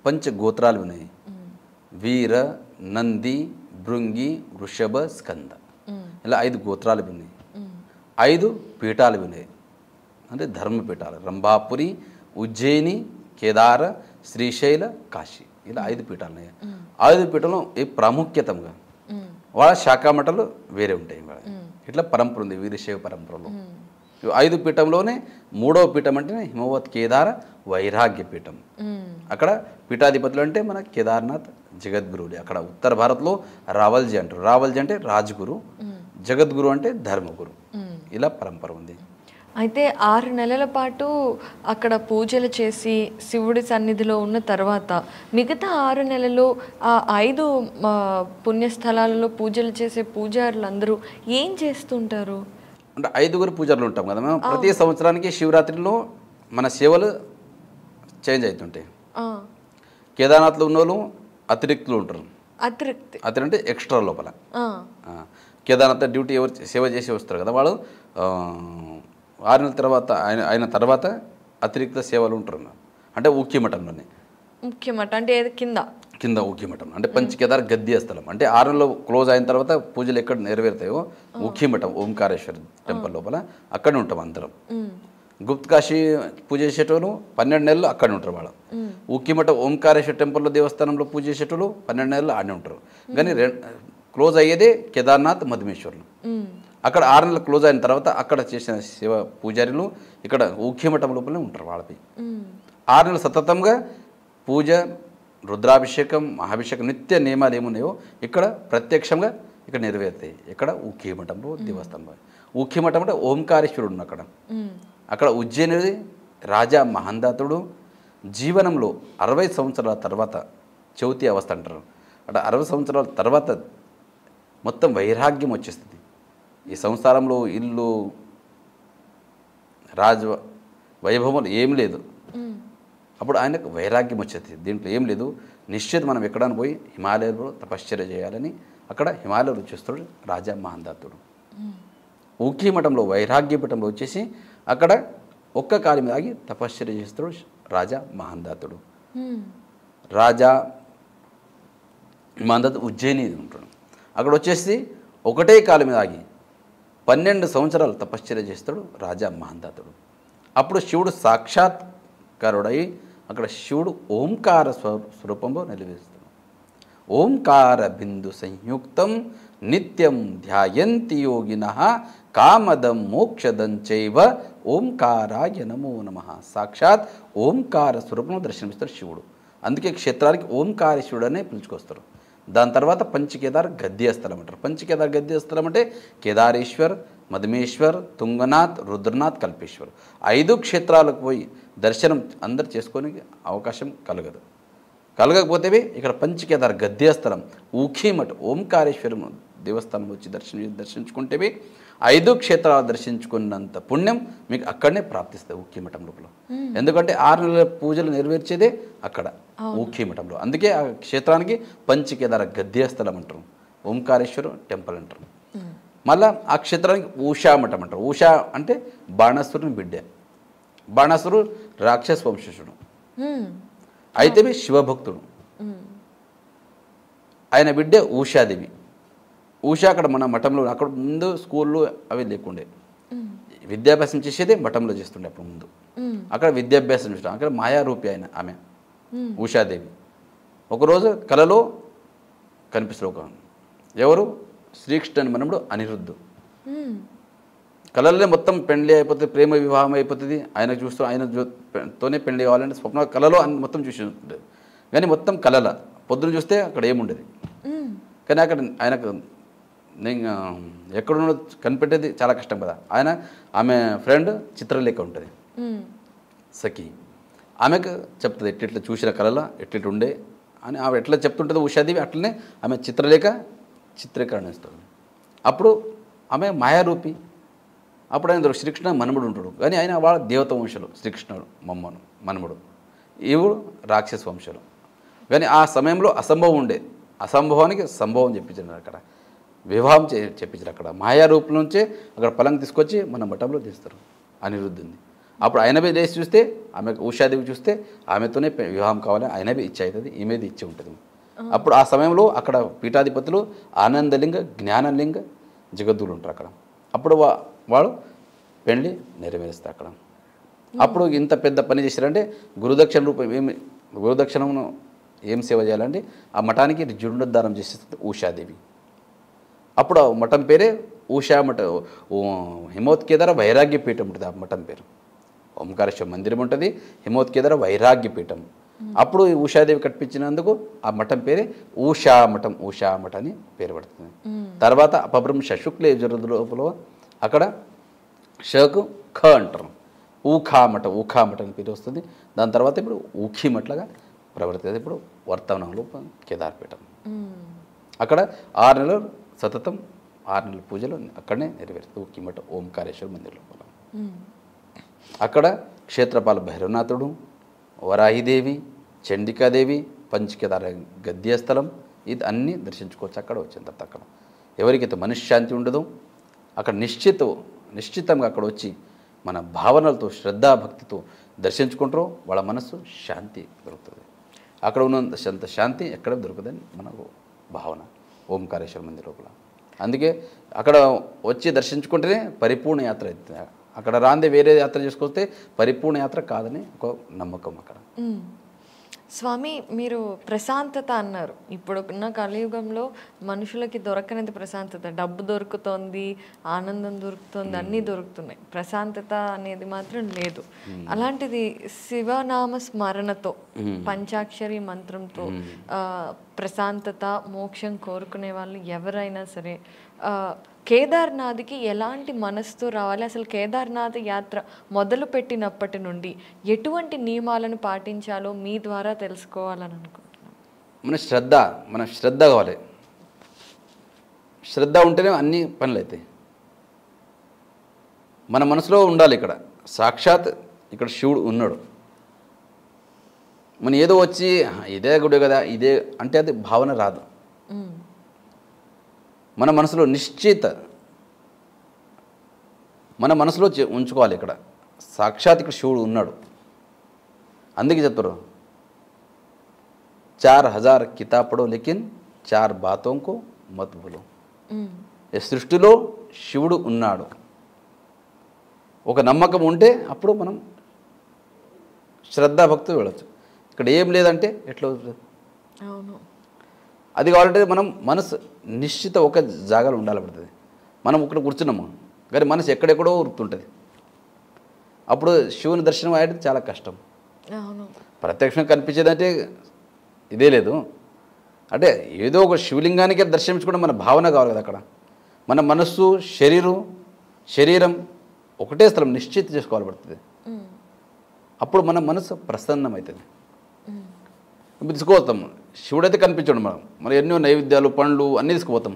పంచగోత్రాలు ఉన్నాయి. వీర, నంది, భృంగి, వృషభ, స్కంద, ఇలా 5 గోత్రాలు ఉన్నాయి. 5 పీఠాలు ఉన్నాయి, అంటే ధర్మపీఠాలు. రంభాపురి, ఉజ్జయిని, కేదార, శ్రీశైల, కాశీ, ఇలా 5 పీఠాలు ఉన్నాయి. 5 పీఠంలో ఏ ప్రాముఖ్యతంగా వాళ్ళ శాఖామఠాలు వేరే ఉంటాయి. ఇట్లా పరంపర ఉంది వీరశైవ పరంపరలో. 5 పీఠంలోనే 3వ పీఠం అంటే హిమవత్ కేదార వైరాగ్య పీఠం. అక్కడ పీఠాధిపతులు అంటే మన కేదార్నాథ్ జగద్గురువులే. అక్కడ ఉత్తర భారత్లో రావల్జీ అంటారు. రావల్జీ అంటే రాజగురు, జగద్గురు అంటే ధర్మగురు. ఇలా పరంపర ఉంది. అయితే 6 నెలల పాటు అక్కడ పూజలు చేసి శివుడి సన్నిధిలో ఉన్న తర్వాత మిగతా 6 నెలలు ఆ 5 పుణ్యస్థలాలలో పూజలు చేసే పూజారులందరూ ఏం చేస్తుంటారు? అంటే 5గురు పూజారులు ఉంటాం కదా మేము. ప్రతి సంవత్సరానికి శివరాత్రిలో మన సేవలు చేంజ్ అవుతుంటాయి. కేదార్నాథ్లో ఉన్న వాళ్ళు అతిరిక్తులు ఉంటారు. అతిరిక్తి అంటే ఎక్స్ట్రా లోపల. కేదార్నాథ్ డ్యూటీ ఎవరు సేవ చేసి వస్తారు కదా, వాళ్ళు 6 నెలల తర్వాత అయిన తర్వాత అతిరిక్త సేవలు ఉంటారు. అంటే ఊక్యమఠంలోనే. ముఖ్యమఠం అంటే కింద ఊక్యమఠం అంటే పంచకేదార్ గద్య స్థలం. అంటే 6 నెలలు క్లోజ్ అయిన తర్వాత పూజలు ఎక్కడ నెరవేరుతాయో ఊక్యమఠం ఓంకారేశ్వర టెంపుల్ లోపల అక్కడే ఉంటాం అందరం. గుప్త కాశీ పూజ చేసేటోళ్ళు 12 నెలలు అక్కడే ఉంటారు వాళ్ళు. ఊక్యమఠం ఓంకారేశ్వర టెంపుల్లో దేవస్థానంలో పూజ చేసేటోళ్ళు 12 నెలలు ఆడే ఉంటారు. కానీ క్లోజ్ అయ్యేదే కేదార్నాథ్ మధుమేశ్వర్లు. అక్కడ 6 నెలలు క్లోజ్ అయిన తర్వాత అక్కడ చేసిన శివ పూజారులు ఇక్కడ ఊక్యమఠం లోపలనే ఉంటారు. వాళ్ళపై 6 నెలలు సతతంగా పూజ, రుద్రాభిషేకం, మహాభిషేకం, నిత్య నియమాలు ఏమున్నాయో ఇక్కడ ప్రత్యక్షంగా ఇక్కడ నెరవేరుతాయి. ఇక్కడ ఊక్యమఠంలో దేవస్థానంలో. ఊక్యమఠం అంటే ఓంకారేశ్వరుడు ఉన్న అక్కడ ఉజ్జయిని రాజా మహందాతుడు జీవనంలో 60 సంవత్సరాల తర్వాత చౌతి అవస్థ అంటారు. అంటే 60 సంవత్సరాల తర్వాత మొత్తం వైరాగ్యం వచ్చేస్తుంది. ఈ సంసారంలో ఇల్లు రాజ వైభవం ఏం లేదు. అప్పుడు ఆయనకు వైరాగ్యం వచ్చేది. దీంట్లో ఏం లేదు, నిశ్చిత మనం ఎక్కడానికి పోయి హిమాలయాల్లో తపశ్చర్య చేయాలని అక్కడ హిమాలయాలు వచ్చేస్తాడు రాజా మహందాతుడు. ఊక్యమఠంలో వైరాగ్యపీఠంలో వచ్చేసి అక్కడ ఒక్క కాలి మీద ఆగి తపశ్చర్య చేస్తాడు రాజా మహందాతుడు. రాజా మహందాతుడు ఉజ్జయిని ఉంటాడు. అక్కడ వచ్చేసి ఒకటే కాలి మీద ఆగి 12 సంవత్సరాలు తపశ్చర్య చేస్తాడు రాజా మహందాతుడు. అప్పుడు శివుడు సాక్షాత్కారుడై అక్కడ శివుడు ఓంకార స్వరూపంలో నిలవేస్తాడు. ఓంకార బిందు సంయుక్తం నిత్యం ధ్యాయంతి యోగినః కామదం మోక్షదం చైవ ఓంకారాయ నమో నమః. సాక్షాత్ ఓంకార స్వరూపంలో దర్శనమిస్తాడు శివుడు. అందుకే క్షేత్రానికి ఓంకారేశ్వరుడు అనే పిలుచుకొస్తారు. దాని తర్వాత పంచకేదార్ గద్యస్థలం అంటారు. పంచకేదార్ గద్యస్థలం అంటే కేదారేశ్వర్, మధుమేశ్వర్, తుంగనాథ్, రుద్రనాథ్, కల్పేశ్వర్ 5 క్షేత్రాలకు పోయి దర్శనం అందరు చేసుకోనికి అవకాశం కలగకపోతే ఇక్కడ పంచకేదార్ గద్యస్థలం ఊఖీమఠ్ ఓంకారేశ్వరం దేవస్థానం వచ్చి దర్శించుకుంటేవి 5 క్షేత్రాలు దర్శించుకున్నంత పుణ్యం మీకు అక్కడనే ప్రాప్తిస్తుంది ఊఖీమఠం లోపల. ఎందుకంటే 6 నెలల పూజలు నెరవేర్చేదే అక్కడ ఊఖీమఠంలో. అందుకే ఆ క్షేత్రానికి పంచకేదార గద్యస్థలం అంటారు, ఓంకారేశ్వరం టెంపుల్ అంటారు. మళ్ళా ఆ క్షేత్రానికి ఉషామఠం అంటారు. ఉషా అంటే బాణాసురుని బిడ్డ. బాణాసురు రాక్షస వంశస్థుడు, అయితే శివభక్తుడు. ఆయన బిడ్డ ఉషాదేవి. ఉషా అక్కడ మన మఠంలో అక్కడ ముందు స్కూల్లో అవి లేకుండే, విద్యాభ్యాసం చేసేదే మఠంలో చేస్తుండే. అప్పుడు ముందు అక్కడ విద్యాభ్యాసం చేస్తాం. అక్కడ మాయారూపి ఆయన ఆమె ఉషాదేవి. ఒకరోజు కలలో కనిపిస్తారు ఎవరు, శ్రీకృష్ణుని మనముడు అనిరుద్ధు. కళలనే మొత్తం పెండ్లి అయిపోతుంది, ప్రేమ వివాహం అయిపోతుంది. ఆయన చూస్తూ ఆయనతోనే పెళ్లి కావాలంటే స్వప్న కళలో మొత్తం చూసి ఉంటుంది. కానీ మొత్తం కళల పొద్దున చూస్తే అక్కడ ఏముండేది. కానీ అక్కడ ఆయనకు నేను ఎక్కడున్నో కనిపెట్టేది చాలా కష్టం కదా. ఆమె ఫ్రెండ్ చిత్రలేఖ ఉంటుంది, సఖి. ఆమెకు చెప్తుంది ఎట్లా చూసిన కళలో ఎట్లా ఉండే అని. ఆమె ఎట్లా చెప్తుంటుంది ఉషాదేవి, అట్లనే ఆమె చిత్రీకరణ ఇస్తుంది. అప్పుడు ఆమె మాయారూపి. అప్పుడు ఆయన శ్రీకృష్ణ మనుముడు ఉంటాడు, కానీ ఆయన వాళ్ళ దేవత వంశులు, శ్రీకృష్ణుడు మనుముడు, ఈవుడు రాక్షస వంశులు. కానీ ఆ సమయంలో అసంభవం ఉండే, అసంభవానికి సంభవం చెప్పించారు అక్కడ, వివాహం చెప్పించారు అక్కడ. మాయారూపం నుంచే అక్కడ పలంగా తీసుకొచ్చి మన మఠంలో తీస్తారు అనిరుద్ధుని. అప్పుడు ఆయనవే లేచి చూస్తే, ఆమె ఉషాదేవి చూస్తే ఆమెతోనే వివాహం కావాలి, ఆయనవే ఇచ్చి అవుతుంది, ఈమెది ఇచ్చి ఉంటుంది. అప్పుడు ఆ సమయంలో అక్కడ పీఠాధిపతులు ఆనందలింగ, జ్ఞానలింగ, జగద్దులు ఉంటారు అక్కడ. అప్పుడు వాడు పెళ్లి నెరవేరుస్తారు అక్కడ. అప్పుడు ఇంత పెద్ద పని చేశారంటే గురుదక్షిణ రూపం గురుదక్షిణను ఏం సేవ చేయాలంటే ఆ మఠానికి జీర్ణోద్ధారం చేసేస్తుంది ఉషాదేవి. అప్పుడు ఆ మఠం పేరే ఉషా మఠ, హిమోత్కేదార వైరాగ్యపీఠం ఉంటుంది ఆ మఠం పేరు. ఓంకారేశ్వర మందిరం ఉంటుంది, హిమోత్కేదార వైరాగ్యపీఠం. అప్పుడు ఈ ఉషాదేవి కట్టించినందుకు ఆ మఠం పేరే ఉషా మఠం అని పేరు పడుతుంది. తర్వాత అపభ్రంశ శుక్ల యజుర్వేద అక్కడ షకు ఖ అంటారు, ఊఖా మఠం అని పేరు వస్తుంది. దాని తర్వాత ఇప్పుడు ఊఖీ మఠలుగా ప్రవర్తిస్తుంది. ఇప్పుడు వర్తమానంలో కేదార్పీఠం. అక్కడ 6 నెలలు సతతం 6 నెలల పూజలు అక్కడనే నెరవేరుతుంది ఊఖీ మఠం ఓంకారేశ్వర మందిర్ లోపల. అక్కడ క్షేత్రపాల భైరవనాథుడు, వరాహిదేవి, చండికాదేవి, పంచకేదార గద్యస్థలం, ఇది అన్నీ దర్శించుకోవచ్చు అక్కడ వచ్చిన తర్వాత. అక్కడ ఎవరికైతే మనశ్శాంతి ఉండదో అక్కడ నిశ్చితంగా అక్కడ వచ్చి మన భావనలతో శ్రద్ధాభక్తితో దర్శించుకుంటారో వాళ్ళ మనస్సు శాంతి దొరుకుతుంది. అక్కడ ఉన్నంత శాంతి ఎక్కడ దొరుకుతుందని మనకు భావన ఓంకారేశ్వర మందిర్ లోపల. అందుకే అక్కడ వచ్చి దర్శించుకుంటేనే పరిపూర్ణ యాత్ర అవుతుంది. అక్కడ రాందే వేరే యాత్ర చేసుకొస్తే పరిపూర్ణ యాత్ర కాదని ఒక నమ్మకం అక్కడ. స్వామి, మీరు ప్రశాంతత అన్నారు. ఇప్పుడున్న కలియుగంలో మనుషులకి దొరకనంత ప్రశాంతత, డబ్బు దొరుకుతోంది, ఆనందం దొరుకుతోంది, అన్నీ దొరుకుతున్నాయి, ప్రశాంతత అనేది మాత్రం లేదు. అలాంటిది శివనామ స్మరణతో, పంచాక్షరి మంత్రంతో ప్రశాంతత, మోక్షం కోరుకునే వాళ్ళు ఎవరైనా సరే కేదార్నాథ్కి ఎలాంటి మనసుతో రావాలి? అసలు కేదార్నాథ్ యాత్ర మొదలు పెట్టినప్పటి నుండి ఎటువంటి నియమాలను పాటించాలో మీ ద్వారా తెలుసుకోవాలని అనుకుంటున్నాను. మన శ్రద్ధ కావాలి. శ్రద్ధ ఉంటేనే అన్ని పనులు అవుతాయి. మన మనసులో ఉండాలి. ఇక్కడ సాక్షాత్ ఇక్కడ శివుడు ఉన్నాడు. మనం ఏదో వచ్చి ఇదే గుడి కదా ఇదే అంటే అది భావన రాదు. మన మనసులో మన మనసులో ఉంచుకోవాలి. ఇక్కడ సాక్షాత్ ఇక్కడ శివుడు ఉన్నాడు. అందుకే చెప్తారు 4000 కితాబ్ పడో లేకిన్ 4 బాతోं को మత్ భూలో. ఈ సృష్టిలో శివుడు ఉన్నాడు. ఒక నమ్మకం ఉంటే అప్పుడు మనం శ్రద్ధాభక్తి వెళ్ళచ్చు. ఇక్కడ ఏం లేదంటే ఎట్లా అవుతుంది? అది కావాలంటే మనం మనసు నిశ్చిత ఒక జాగాలో ఉండాలి పడుతుంది. మనం ఇక్కడ కూర్చున్నాము కానీ మనసు ఎక్కడెక్కడో ఉరుకుతుంటుంది. అప్పుడు శివుని దర్శనం అయ్యేది చాలా కష్టం. ప్రత్యక్షంగా కనిపించేదంటే ఇదే లేదు. అంటే ఏదో ఒక శివలింగానికే దర్శించుకోవడం మన భావన కావాలి కదా. అక్కడ మన మనస్సు శరీరం ఒకటే స్థలం నిశ్చిత చేసుకోవాలి పడుతుంది. అప్పుడు మన మనసు ప్రసన్నమవుతుంది. తీసుకుపోతాం. శివుడైతే కనిపించడం మనం ఎన్నో నైవేద్యాలు పండ్లు అన్నీ తీసుకుపోతాం.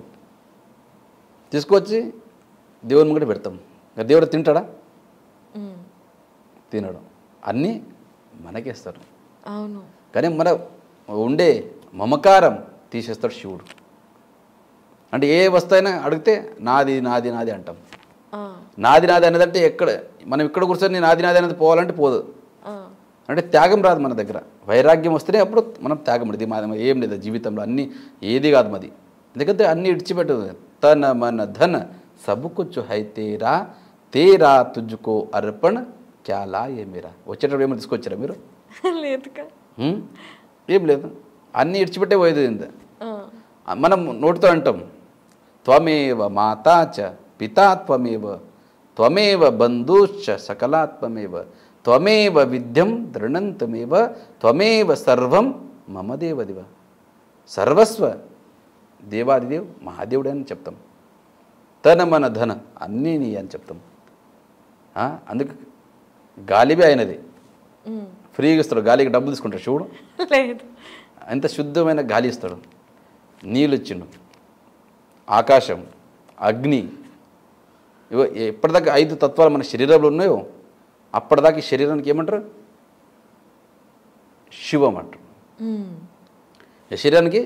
తీసుకొచ్చి దేవుని ముంగట పెడతాం. దేవుడు తింటాడా? తినడు. అన్నీ మనకేస్తారు. కానీ మన ఉండే మమకారం తీసేస్తాడు శివుడు. అంటే ఏ వస్తువైనా అడిగితే నాది నాది నాది అంటాం. నాది నాది అనేదంటే మనం ఇక్కడ కూర్చొని నాది నాది అనేది పోవాలంటే పోదు. అంటే త్యాగం రాదు మన దగ్గర. వైరాగ్యం వస్తేనే అప్పుడు మనం త్యాగం పడింది. ఏం లేదు జీవితంలో అన్నీ ఏది కాదు మాది. ఎందుకంటే అన్నీ ఇడిచిపెట్టు. తన మన ధన సబ్ కుచ్ హై తేరా తుజ్కో అర్పణ క్యాలా ఏమేరా. వచ్చేటప్పుడు ఏమైనా తీసుకొచ్చారా మీరు? ఏం లేదు. అన్నీ ఇడిచిపెట్టే పోయేది. ఇంత మనం నోటితో అంటాం త్వమేవ మాతా చ పితా త్వమేవ బంధుశ్చ సకలాత్మేవ త్వమేవ విద్యం దృఢంతమేవ త్వమేవ సర్వం మమ దేవదివ. సర్వస్వ దేవాదిదేవ్ మహాదేవుడు అని చెప్తాం. తన మన ధన అన్నీ నీ అని చెప్తాం. అందుకు గాలిబే అయినది, ఫ్రీగా ఇస్తాడు. గాలికి డబ్బులు తీసుకుంటాడు శివుడు? లేదు. అంత శుద్ధమైన గాలి ఇస్తాడు, నీళ్ళు ఇచ్చిండు, ఆకాశం, అగ్ని. ఎప్పటిదాకా 5 తత్వాలు మన శరీరంలో ఉన్నాయో అప్పటిదాకా ఈ శరీరానికి ఏమంటారు? శివం అంటారు. ఈ శరీరానికి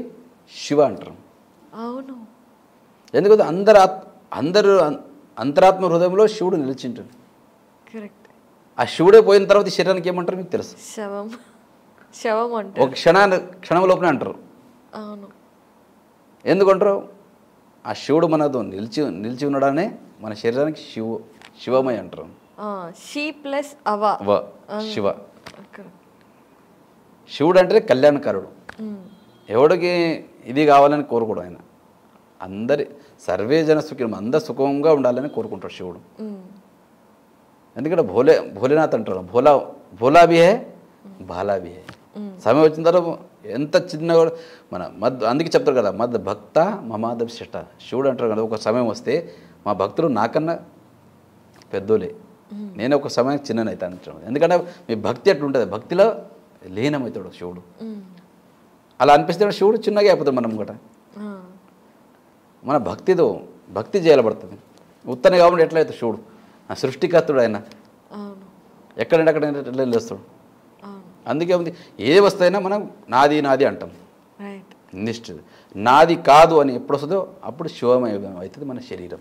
శివ అంటారు. అవును. ఎందుకంటే అందరూ అంతరాత్మ హృదయంలో శివుడు నిలిచింటాడు. కరెక్ట్. ఆ శివుడే పోయిన తర్వాత ఈ శరీరానికి ఏమంటారు మీకు తెలుసు? శవం అంటే ఒక క్షణం లోపలే అంటారు. అవును. ఎందుకంటారు? ఆ శివుడు మనతో నిలిచి ఉన్నాడనే మన శరీరానికి శివమై అంటారు. షీ ప్లస్ అవ శివ. శివుడు అంటే కళ్యాణకారుడు. ఎవడికి ఇది కావాలని కోరుకోడు ఆయన. సర్వే జన సుఖం, అందరు సుఖంగా ఉండాలని కోరుకుంటాడు శివుడు. ఎందుకంటే భోలేనాథ్ అంటారు, భోలా భీ హే బాలా భీ హే. సమయం వచ్చిన తర్వాత ఎంత చిన్న మన అందుకే చెప్తారు కదా, మద్ భక్త మమాద్ శిష్ట. శివుడు అంటారు కదా, ఒక సమయం వస్తే మా భక్తులు నాకన్నా పెద్దోలే, నేను ఒక సమయం చిన్ననైతే అంటాను. ఎందుకంటే మీ భక్తి ఎట్లుంటుంది, భక్తిలో లీనమవుతాడు శివుడు. అలా అనిపిస్తే శివుడు చిన్నగా అయిపోతాడు. మనం కూడా మన భక్తి చేయబడుతుంది. ఉత్తనే కాబట్టి ఎట్లయితే శివుడు సృష్టికర్తుడు ఆయన, ఎక్కడంటే అక్కడ ఎట్లా లేస్తాడు. అందుకే ఉంది ఏ వస్తైనా మనం నాది నాది అంటాం. నిష్ఠ నాది కాదు అని ఎప్పుడు వస్తుందో అప్పుడు శివమయం అవుతుంది మన శరీరం.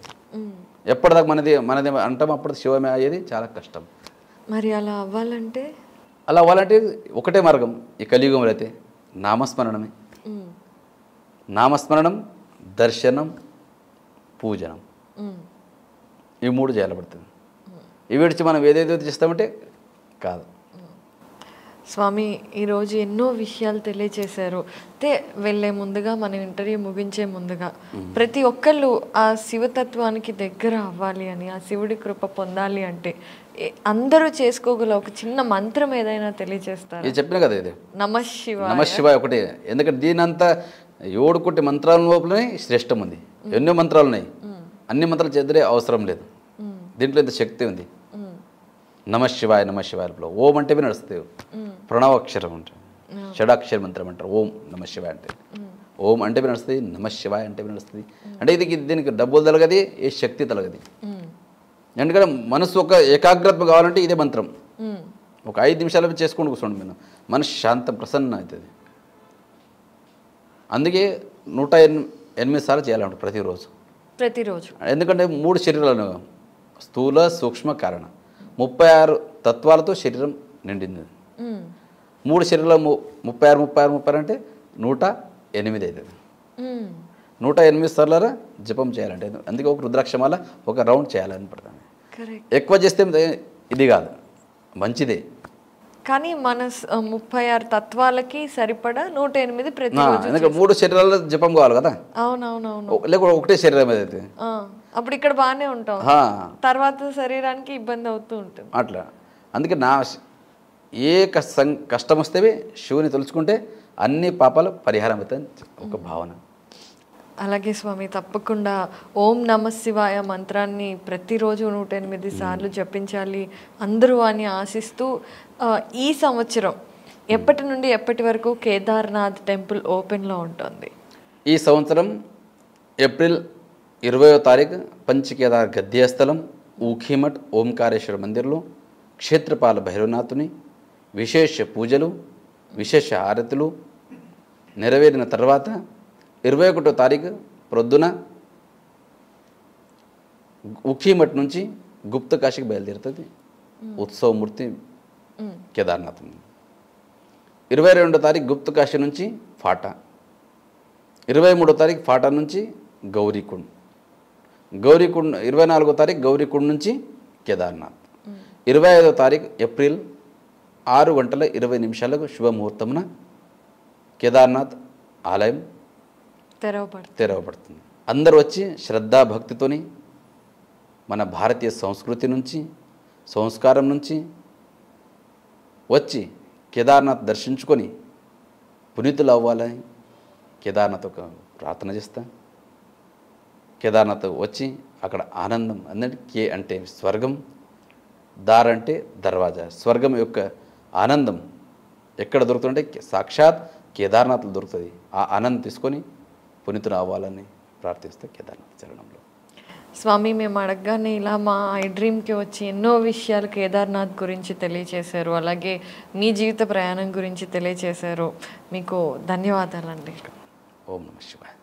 ఎప్పటిదాకా మనది అంటాం, అప్పుడు శివమయం అయ్యేది చాలా కష్టం. మరి అలా అవ్వాలంటే ఒకటే మార్గం ఈ కలియుగంలో అయితే నామస్మరణమే. నామస్మరణం, దర్శనం, పూజనం, ఈ 3 చేయబడుతుంది. ఇవి విడిచి మనం ఏదేదో చేస్తామంటే కాదు. స్వామి ఈరోజు ఎన్నో విషయాలు తెలియచేశారు. అయితే వెళ్ళే ముందుగా మనం ఇంటర్వ్యూ ముగించే ముందుగా ప్రతి ఒక్కళ్ళు ఆ శివతత్వానికి దగ్గర అవ్వాలి అని, ఆ శివుడి కృప పొందాలి అంటే అందరూ చేసుకోగల ఒక చిన్న మంత్రం ఏదైనా తెలియజేస్తారు? ఇది చెప్పిన కదా, ఇది నమఃశివాయ. నమఃశివాయ ఒకటే. ఎందుకంటే దీనంతా 7 కోటి మంత్రాల లోపలనే శ్రేష్టం ఉంది. ఎన్నో మంత్రాలు ఉన్నాయి, అన్ని మంత్రాలు చేద్దరే అవసరం లేదు. దీంట్లో ఇంత శక్తి ఉంది. నమఃశివాయ నమఃశివాయలో ఓం అంటే నడుస్తుంది. ప్రణవాక్షరం ఉంటుంది, షడాక్షర మంత్రం అంటారు ఓం నమఃశివాయ అంటే. ఓం అంటే నడుస్తుంది, నమఃశివాయ అంటే నడుస్తుంది. అంటే దీనికి డబ్బులు తలగది, ఏ శక్తి తలగది. ఎందుకంటే మనసు ఒక ఏకాగ్రత కావాలంటే ఇదే మంత్రం. ఒక 5 నిమిషాలు చేసుకొని కూర్చోండి, మేము మనసు శాంతం ప్రసన్న అవుతుంది. అందుకే 108 సార్లు చేయాలంట ప్రతిరోజు. ఎందుకంటే 3 శరీరాలు, స్థూల సూక్ష్మ కారణ, 36 తత్వాలతో శరీరం నిండింది. 3 శరీరాలు 36 అంటే 108 అవుతుంది. 108 సార్లు జపం చేయాలంటే, అందుకే ఒక రుద్రాక్షమాల ఒక రౌండ్ చేయాలని పడుతుంది. ఎక్కువ చేస్తే ఇది కాదు, మంచిదే. కానీ మన 36 తత్వాలకి సరిపడా 108 ప్రతిరోజు. ఎందుకంటే 3 శరీరాలు జపం కావాలి కదా. అవునవునవును. లేకపోతే ఒకటే శరీరం ఏదైతే అప్పుడు ఇక్కడ బాగానే ఉంటాం, తర్వాత శరీరానికి ఇబ్బంది అవుతూ ఉంటుంది అట్లా. అందుకే ఏ కష్టం వస్తే శివుని తలుచుకుంటే అన్ని పాపాలు పరిహారం అవుతాయని ఒక భావన. అలాగే స్వామి, తప్పకుండా ఓం నమఃశివాయ మంత్రాన్ని ప్రతిరోజు 108 సార్లు జపించాలి అందరూ అని ఆశిస్తూ, ఈ సంవత్సరం ఎప్పటి నుండి ఎప్పటి వరకు కేదార్నాథ్ టెంపుల్ ఓపెన్లో ఉంటుంది? ఈ సంవత్సరం ఏప్రిల్ 20వ తారీఖు పంచకేదార్ గద్యస్థలం ఊఖీమఠ్ ఓంకారేశ్వర మందిర్లో క్షేత్రపాల భైరవనాథుని విశేష పూజలు, విశేష హారతులు నెరవేరిన తర్వాత 21వ తారీఖు ప్రొద్దున ఊఖీమఠ్ నుంచి గుప్త కాశీకి బయలుదేరుతుంది ఉత్సవమూర్తి కేదార్నాథ్. 22వ తారీఖు గుప్త కాశీ నుంచి ఫాటా, 23వ తారీఖు ఫాటా నుంచి గౌరీకుండ్, 24వ తారీఖు గౌరీకుండ్ నుంచి కేదార్నాథ్. 25వ తారీఖు ఏప్రిల్ 6:20 శుభముహూర్తమున కేదార్నాథ్ ఆలయం తెరవబడుతుంది. అందరూ వచ్చి శ్రద్ధాభక్తితోని మన భారతీయ సంస్కృతి నుంచి, సంస్కారం నుంచి వచ్చి కేదార్నాథ్ దర్శించుకొని పునీతులు అవ్వాలని కేదార్నాథ్ ఒక ప్రార్థన చేస్తా. కేదార్నాథ్ వచ్చి అక్కడ ఆనందం అన్నట్టు కే అంటే స్వర్గం, దార్ అంటే దర్వాజా. స్వర్గం యొక్క ఆనందం ఎక్కడ దొరుకుతుందంటే సాక్షాత్ కేదార్నాథ్లో దొరుకుతుంది. ఆ ఆనందం తీసుకొని పునీతులు అవ్వాలని ప్రార్థిస్తే కేదార్నాథ్ చరణంలో. స్వామి, మేము అడగగానే ఇలా మా ఐ డ్రీమ్కి వచ్చి ఎన్నో విషయాలు కేదార్నాథ్ గురించి తెలియచేశారు, అలాగే మీ జీవిత ప్రయాణం గురించి తెలియచేశారు. మీకు ధన్యవాదాలండి. ఓం నమః శివాయ.